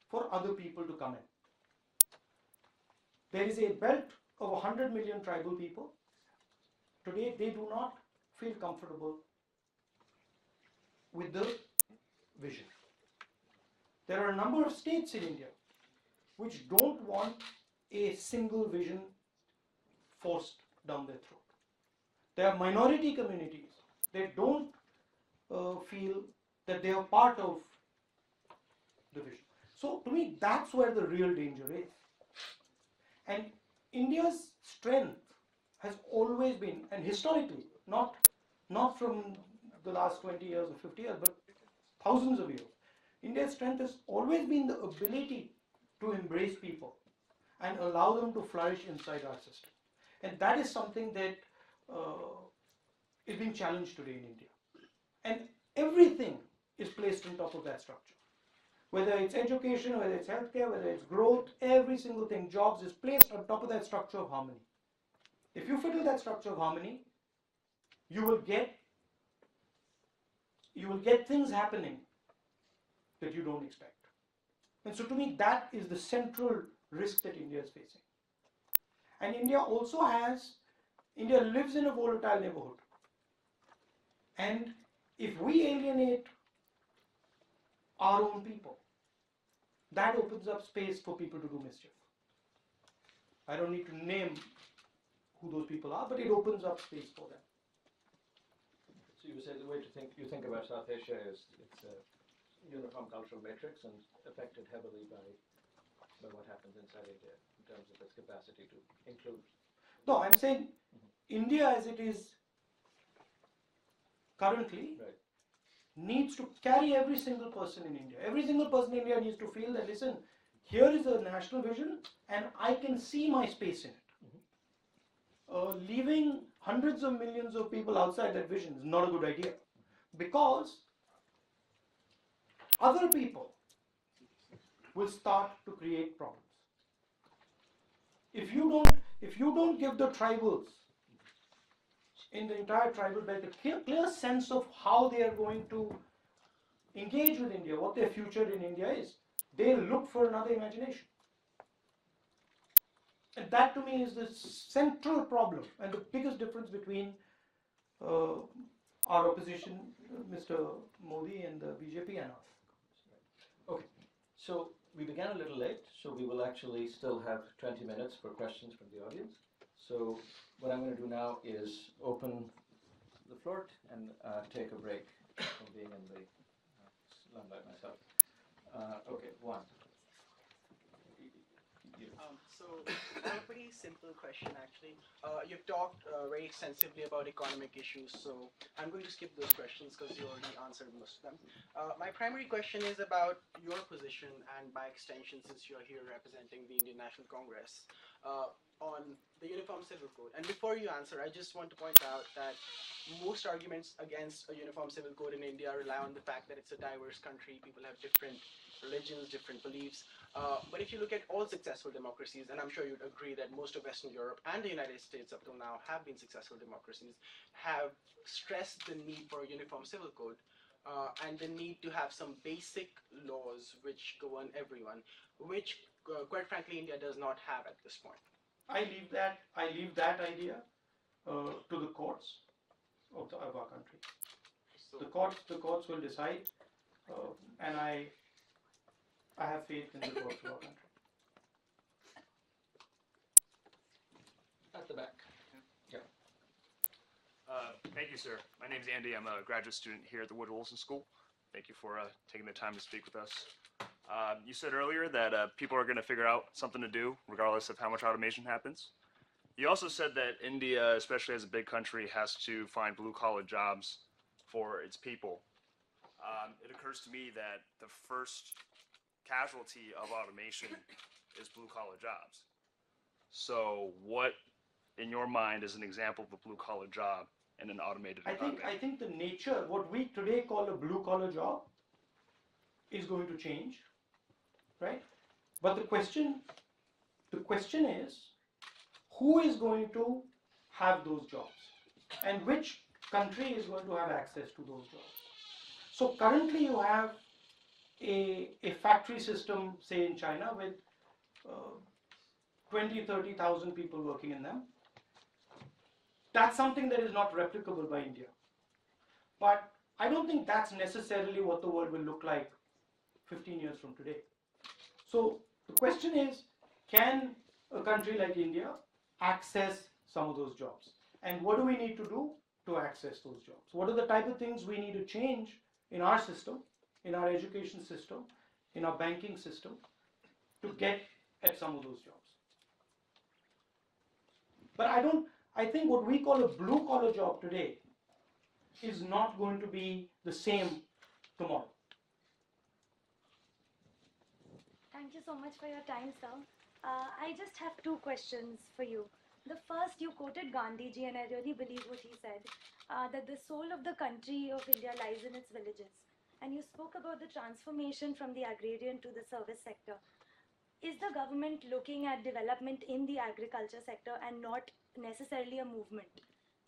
for other people to come in. There is a belt of 100 million tribal people. Today, they do not feel comfortable with the vision. There are a number of states in India which don't want a single vision forced down their throat. There are minority communities that don't feel that they are part of the vision. So to me, that's where the real danger is. And India's strength has always been, and historically, not from the last 20 years or 50 years, but thousands of years, India's strength has always been the ability to embrace people and allow them to flourish inside our system. And that is something that is being challenged today in India. And everything is placed on top of that structure. Whether it's education, whether it's healthcare, whether it's growth, every single thing, jobs, is placed on top of that structure of harmony. If you fiddle that structure of harmony, you will get things happening that you don't expect. And so to me, that is the central risk that India is facing. And India lives in a volatile neighborhood. And if we alienate our own people, that opens up space for people to do mischief. I don't need to name who those people are, but it opens up space for them. So you would say the way you think about South Asia is it's a uniform cultural matrix and affected heavily by what happens inside India in terms of its capacity to include. No, I'm saying India as it is currently needs to carry every single person in India. Every single person in India needs to feel that, listen, here is a national vision and I can see my space in it. Leaving hundreds of millions of people outside that vision is not a good idea, because other people will start to create problems. If you don't give the tribals in the entire tribal belt a clear sense of how they are going to engage with India, what their future in India is, they'll look for another imagination. And that to me is the central problem and the biggest difference between our opposition, Mr. Modi and the BJP, and us. Okay, so we began a little late, so we will actually still have 20 minutes for questions from the audience. So what I'm going to do now is open the floor and take a break from being in the limelight myself. Okay, one. So I have a pretty simple question actually. You've talked very extensively about economic issues, so I'm going to skip those questions because you already answered most of them. My primary question is about your position, and by extension, since you're here representing the Indian National Congress, on the Uniform Civil Code. And before you answer, I just want to point out that most arguments against a Uniform Civil Code in India rely on the fact that it's a diverse country, people have different religions, different beliefs. But if you look at all successful democracies, and I'm sure you'd agree that most of Western Europe and the United States up till now have been successful democracies, have stressed the need for a uniform civil code and the need to have some basic laws which govern everyone, which quite frankly India does not have at this point. I leave that idea to the courts of our country. The courts will decide, and I have faith in the courts of our country. At the back. Yeah. Thank you, sir. My name is Andy. I'm a graduate student here at the Woodrow Wilson School. Thank you for taking the time to speak with us. You said earlier that people are going to figure out something to do regardless of how much automation happens. You also said that India, especially as a big country, has to find blue-collar jobs for its people. It occurs to me that the first casualty of automation is blue-collar jobs. So what, in your mind, is an example of a blue-collar job in an automated economy? I think the nature, what we today call a blue-collar job, is going to change. right? But the question is, who is going to have those jobs, and which country is going to have access to those jobs? So currently you have a factory system, say in China, with 20-30,000 people working in them. That's something that is not replicable by India. But I don't think that's necessarily what the world will look like 15 years from today. So the question is, can a country like India access some of those jobs? And what do we need to do to access those jobs? What are the type of things we need to change in our system, in our education system, in our banking system, to get at some of those jobs? But I think what we call a blue collar job today is not going to be the same tomorrow. Thank you so much for your time, sir. I just have two questions for you. The first, you quoted Gandhiji, and I really believe what he said, that the soul of the country of India lies in its villages. And you spoke about the transformation from the agrarian to the service sector. Is the government looking at development in the agriculture sector and not necessarily a movement?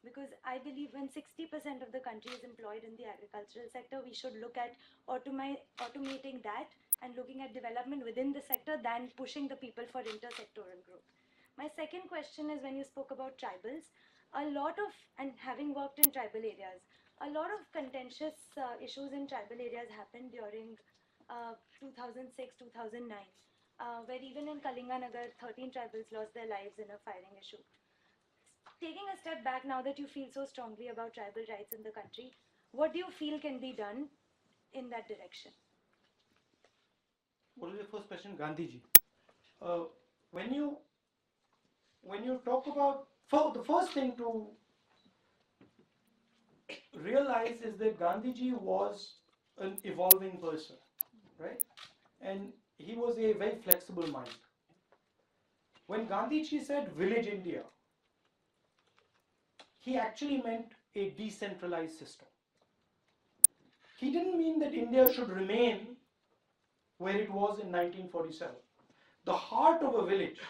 Because I believe when 60% of the country is employed in the agricultural sector, we should look at automating that and looking at development within the sector than pushing the people for intersectoral growth. My second question is, when you spoke about tribals, and having worked in tribal areas, a lot of contentious issues in tribal areas happened during 2006, 2009. Where even in Kalinganagar, 13 tribals lost their lives in a firing issue. Taking a step back, now that you feel so strongly about tribal rights in the country, what do you feel can be done in that direction? What is your first question, Gandhiji? When you talk about, the first thing to realize is that Gandhiji was an evolving person, right? And he was a very flexible mind. When Gandhiji said village India, he actually meant a decentralized system. He didn't mean that India should remain where it was in 1947. The heart of a village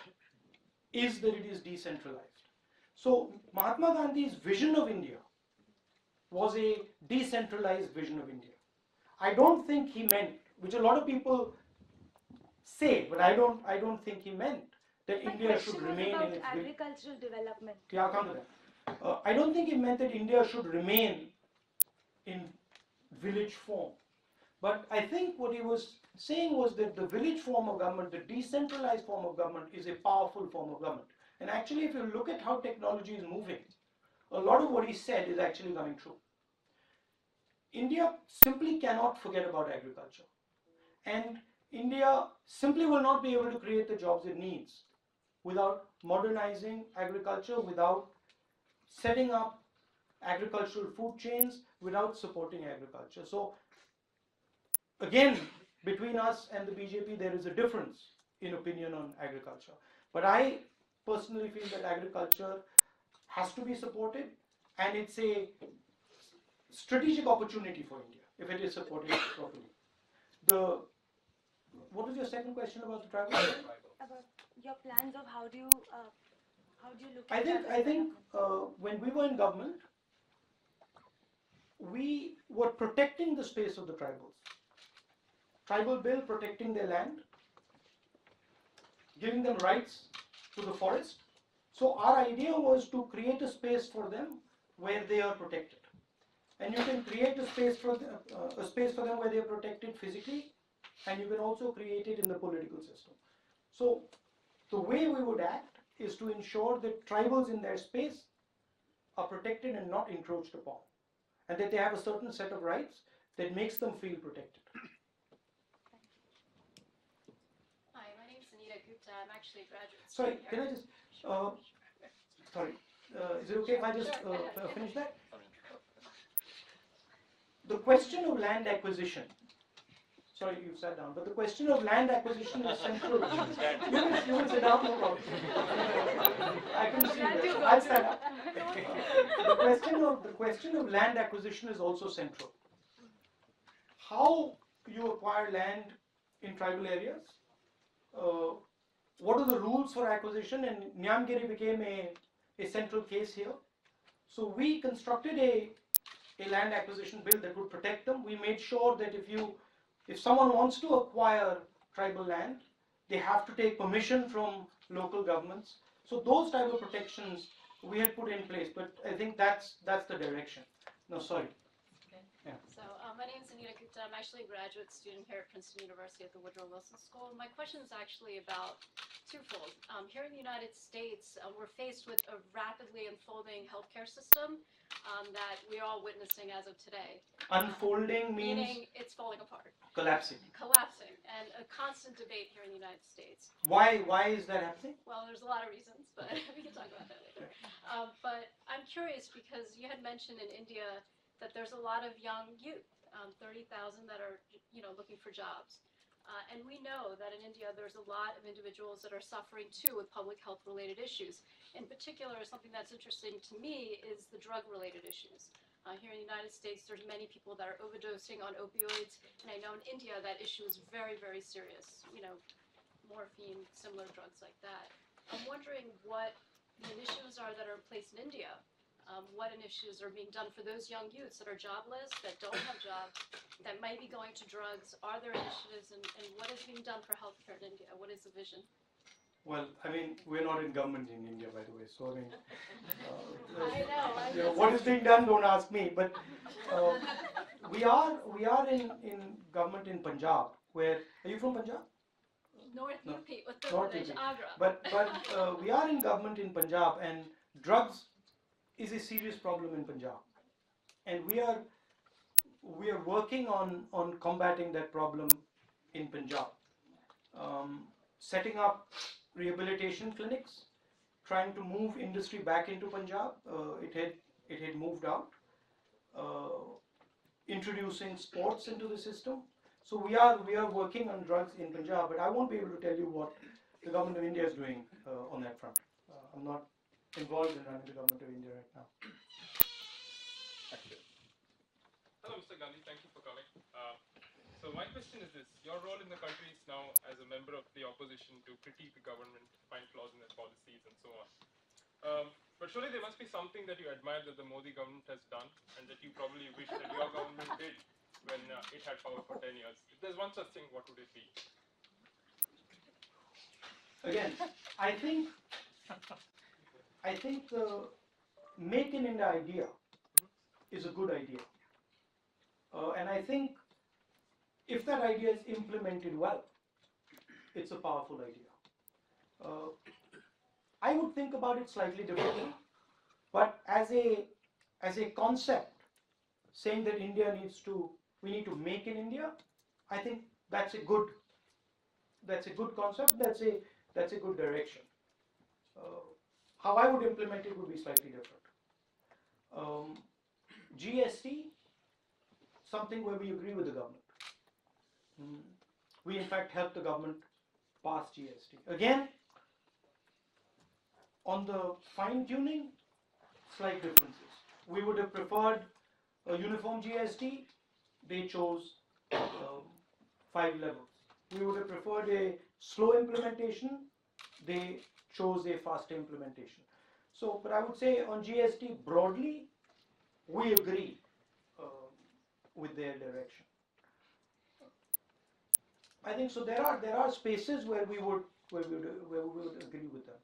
is that it is decentralized. So Mahatma Gandhi's vision of India was a decentralized vision of India. I don't think he meant, which a lot of people say, but I don't think he meant that India should remain in its agricultural development. Yeah, I'll come to that. I don't think he meant that India should remain in village form. But I think what he was saying was that the village form of government, the decentralized form of government, is a powerful form of government. And actually, if you look at how technology is moving, a lot of what he said is actually coming true. India simply cannot forget about agriculture. And India simply will not be able to create the jobs it needs without modernizing agriculture, without setting up agricultural food chains, without supporting agriculture. So again, between us and the BJP, there is a difference in opinion on agriculture. But I personally feel that agriculture has to be supported, and it's a strategic opportunity for India if it is supported properly. What was your second question about the tribal? About your plans of how do you look at I think when we were in government, we were protecting the space of the tribals. Tribal bill protecting their land, giving them rights to the forest. So our idea was to create a space for them where they are protected. And you can create a space for them where they are protected physically, and you can also create it in the political system. So the way we would act is to ensure that tribals in their space are protected and not encroached upon, and that they have a certain set of rights that makes them feel protected. Hi, my name is Anita Gupta. I'm actually a graduate Sorry, student can I here. just, is it okay if I just finish that? The question of land acquisition, sorry you sat down, but the question of land acquisition is central. You can sit down, no problem. I can see you. I'll stand up. The question of land acquisition is also central. How you acquire land in tribal areas what are the rules for acquisition, and Nyamgiri became a central case here. So we constructed a land acquisition bill that would protect them. We made sure that if someone wants to acquire tribal land, they have to take permission from local governments. So those type of protections we had put in place, but I think that's the direction. No, sorry. Yeah. So my name is Anita Gupta. I'm actually a graduate student here at Princeton University at the Woodrow Wilson School. My question is actually about twofold. Here in the United States, we're faced with a rapidly unfolding healthcare system that we're all witnessing as of today. Unfolding meaning it's falling apart. Collapsing. Collapsing, and a constant debate here in the United States. Why is that happening? Well, there's a lot of reasons, but we can talk about that later. But I'm curious because you had mentioned in India that there's a lot of young youth, 30,000 that are, looking for jobs. And we know that in India there's a lot of individuals that are suffering too with public health related issues. In particular, something that's interesting to me is the drug related issues. Here in the United States, there's many people that are overdosing on opioids, and I know in India that issue is very, very serious. Morphine, similar drugs like that. I'm wondering what the initiatives are that are in place in India. What initiatives are being done for those young youths that are jobless, that don't have jobs, that might be going to drugs? Are there initiatives, and what is being done for healthcare in India? What is the vision? Well, I mean, we're not in government in India, by the way. So I mean, I know. What is being done? Don't ask me. But we are in government in Punjab. Where are you from? Punjab? North No. UP, Uttar North Pradesh, UP. Agra. But we are in government in Punjab, and drugs is a serious problem in Punjab, and we are working on combating that problem in Punjab, setting up rehabilitation clinics, trying to move industry back into Punjab. It had moved out, introducing sports into the system. So we are working on drugs in Punjab, but I won't be able to tell you what the government of India is doing on that front. I'm not involved in running the government of India right now. Hello, Mr. Gandhi. Thank you for coming. So my question is this: your role in the country is now as a member of the opposition to critique the government, find flaws in their policies, and so on. But surely there must be something that you admire that the Modi government has done, and that you probably wish that your government did when it had power for 10 years. If there's one such thing, what would it be? Again, I think the Make in India idea is a good idea. And I think if that idea is implemented well, it's a powerful idea. I would think about it slightly differently, but as a concept, saying that we need to make in India, I think that's a good concept. That's a good direction. How I would implement it would be slightly different. GST, something where we agree with the government. We in fact helped the government pass GST. Again, on the fine tuning, slight differences. We would have preferred a uniform GST. They chose 5 levels. We would have preferred a slow implementation. They chose a faster implementation. So, but I would say on GST broadly, we agree with their direction. I think so. There are spaces where we would agree with them.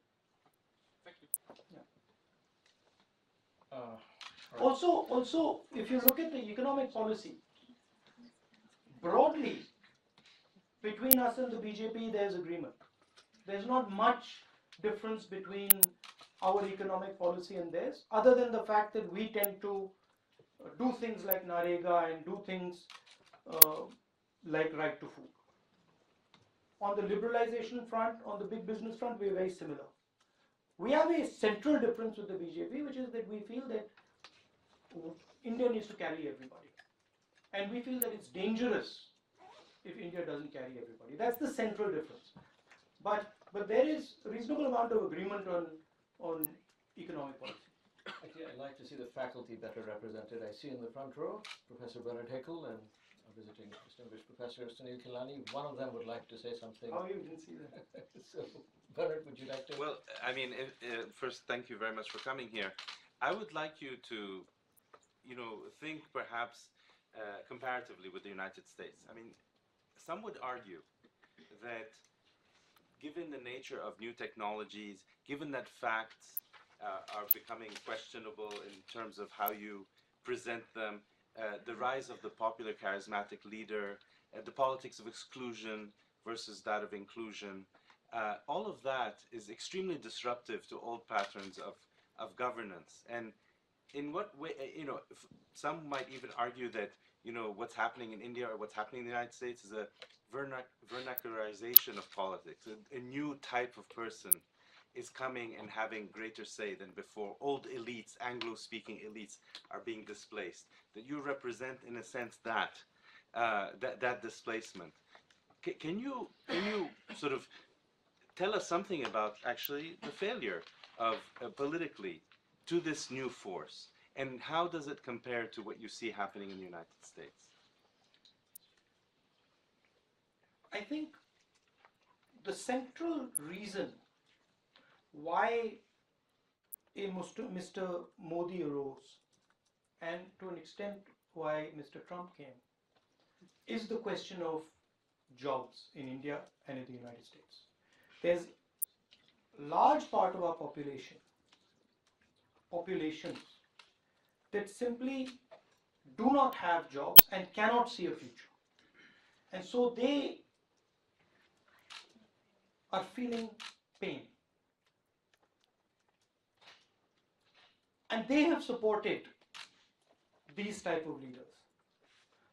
Thank you. Yeah. Also, if you look at the economic policy, broadly, between us and the BJP, there's agreement. There's not much difference between our economic policy and theirs, other than the fact that we tend to do things like Narega and do things like right to food. On the liberalization front, on the big business front, we're very similar. We have a central difference with the BJP, which is that we feel that India needs to carry everybody. And we feel that it's dangerous if India doesn't carry everybody. That's the central difference. But there is a reasonable amount of agreement on economic policy. Actually, I'd like to see the faculty better represented. I see in the front row Professor Bernard Hickel and visiting distinguished professor Sunil Khilani. One of them would like to say something. Oh, you didn't see that. So, Bernard, would you like to? Well, I mean, first, thank you very much for coming here. I would like you to, think perhaps comparatively with the United States. I mean, some would argue that given the nature of new technologies, given that facts are becoming questionable in terms of how you present them, the rise of the popular charismatic leader, the politics of exclusion versus that of inclusion, all of that is extremely disruptive to old patterns of governance. And in what way, some might even argue that, what's happening in India or what's happening in the United States is a vernacularization of politics. A new type of person is coming and having greater say than before. Old elites, Anglo-speaking elites, are being displaced. That you represent, in a sense, that displacement. Can you sort of tell us something about actually the failure of politically to this new force, and how does it compare to what you see happening in the United States? I think the central reason why Mr. Modi arose, and to an extent why Mr. Trump came, is the question of jobs in India and in the United States. There's a large part of our populations that simply do not have jobs and cannot see a future. And so they are feeling pain. And they have supported these type of leaders.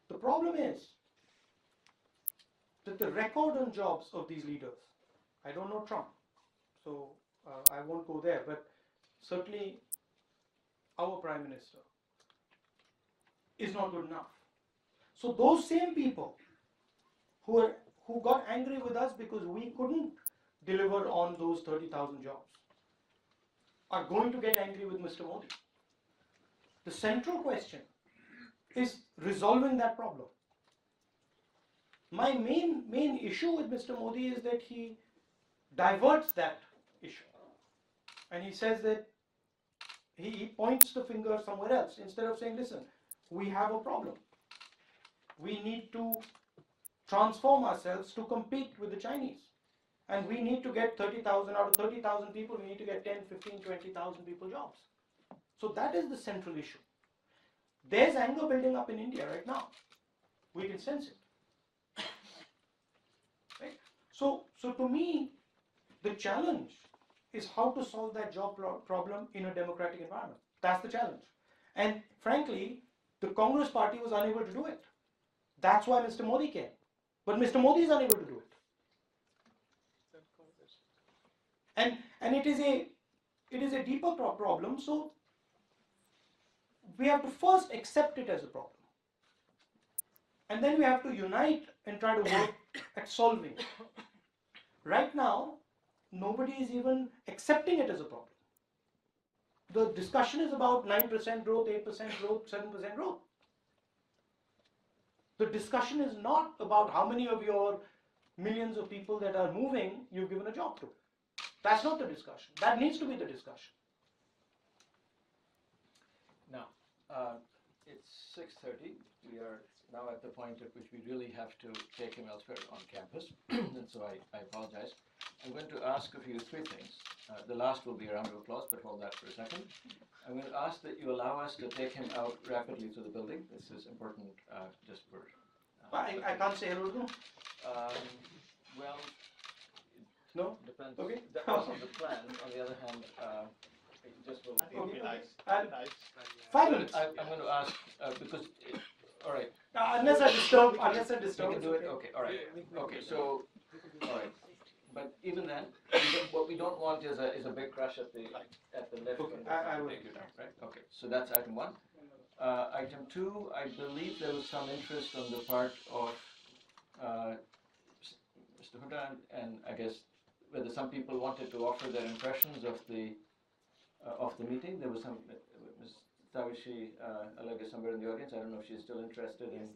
The problem is that the record on jobs of these leaders, I don't know Trump, so I won't go there, but certainly our Prime Minister is not good enough. So those same people who got angry with us because we couldn't deliver on those 30,000 jobs are going to get angry with Mr. Modi. The central question is resolving that problem. My main issue with Mr. Modi is that he diverts that issue. And he says that he points the finger somewhere else instead of saying, listen, we have a problem. We need to transform ourselves to compete with the Chinese. And we need to get 30,000 out of 30,000 people, we need to get 10, 15, 20,000 people jobs. So that is the central issue. There's anger building up in India right now. We can sense it. Right? So to me, the challenge is how to solve that job problem in a democratic environment. That's the challenge. And frankly, the Congress party was unable to do it. That's why Mr. Modi came. But Mr. Modi is unable to do it. And it is a deeper problem, so we have to first accept it as a problem. And then we have to unite and try to work at solving it. Right now, nobody is even accepting it as a problem. The discussion is about 9% growth, 8% growth, 7% growth. The discussion is not about how many of your millions of people that are moving you've given a job to. That's not the discussion. That needs to be the discussion. Now, it's 6:30. We are now at the point at which we really have to take him elsewhere on campus, and so I apologize. I'm going to ask of you three things. The last will be a round of applause, but hold that for a second. I'm going to ask that you allow us to take him out rapidly to the building. This is important just for... I can't say hello to him. Well, no? Depends. Okay. That wasn't the plan. On the other hand, it just will... It would be nice. 5 minutes. I'm going to ask, because... all right. Unless I disturb. You can do it? Okay, all right. Okay, so... all right. But even then, what we don't want is a big crush at the left. Okay, I will. Right? Okay, so that's item one. Item two, I believe there was some interest on the part of Mr. Huda, and I guess whether some people wanted to offer their impressions of the meeting. There was some. Tawishi Alag is somewhere in the audience. I don't know if she's still interested in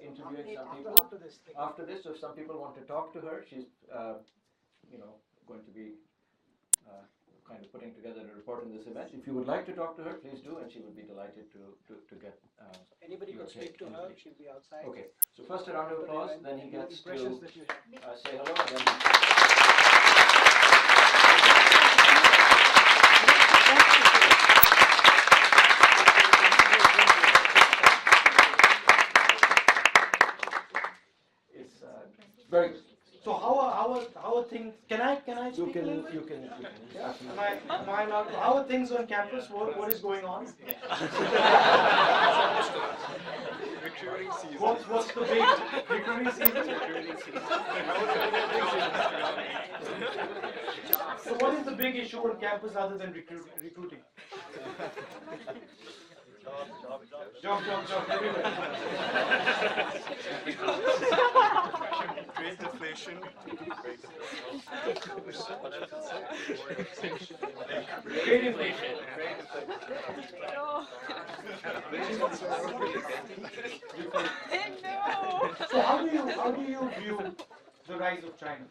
interviewing some people. After this thing. After this, so if some people want to talk to her, she's going to be kind of putting together a report in this event. If you would like to talk to her, please do, and she would be delighted to get. Anybody your could speak take. to her. She'll be outside. Okay. So first a round of applause. Then he gets to Impressions that you have. say hello. And then it's very good. So how are things? Can I speak a little bit? You can. Yeah. Am I allowed? How are things on campus? What is going on? Recruiting season. What's the big recruiting season? So what is the big issue on campus other than recruiting? Job everywhere. Great deflation. Great inflation. So how do you view the rise of China?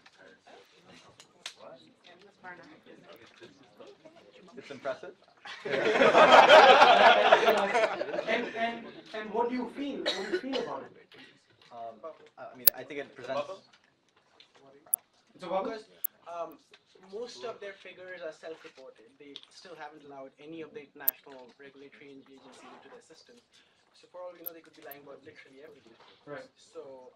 It's impressive. And what do you feel? What do you feel about it? I mean, I think it presents. It's a bubble? Because most of their figures are self-reported. They still haven't allowed any of the international regulatory agencies into their system. So for all we know, they could be lying about literally everything. Right. So,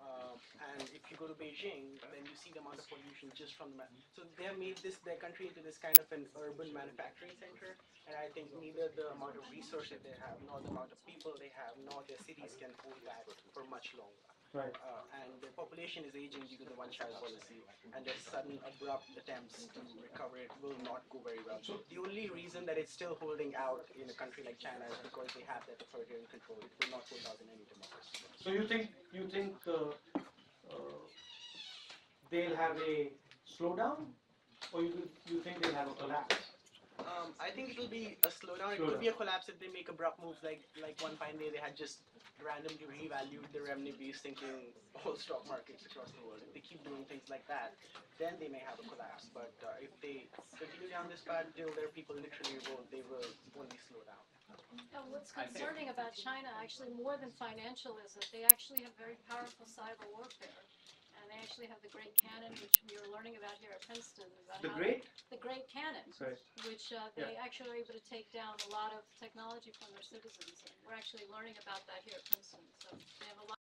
and if you go to Beijing, then you see the amount of pollution just from the. So they have made their country into this kind of an urban manufacturing center, and I think neither the amount of resources they have, nor the amount of people they have, nor their cities can hold that for much longer. Right. And the population is aging due to the one-child policy, and their sudden abrupt attempts to recover it will not go very well. So the only reason that it's still holding out in a country like China is because they have that authoritarian control. It will not hold out in any democracy. So you think they'll have a slowdown, or you think they'll have a collapse? I think it will be a slowdown. It could be a collapse if they make abrupt moves, like one fine day they had just randomly revalued the renminbi, thinking all stock markets across the world. If they keep doing things like that, then they may have a collapse. But if they continue down this path till their people literally they will only slow down. And what's concerning about China, actually more than financial, is that they actually have very powerful cyber warfare. And they actually have the Great Cannon, which we are learning about here at Princeton. About The Great? The Great Cannon, Right. which they actually are able to take down a lot of technology from their citizens. And we're actually learning about that here at Princeton. So they have a lot.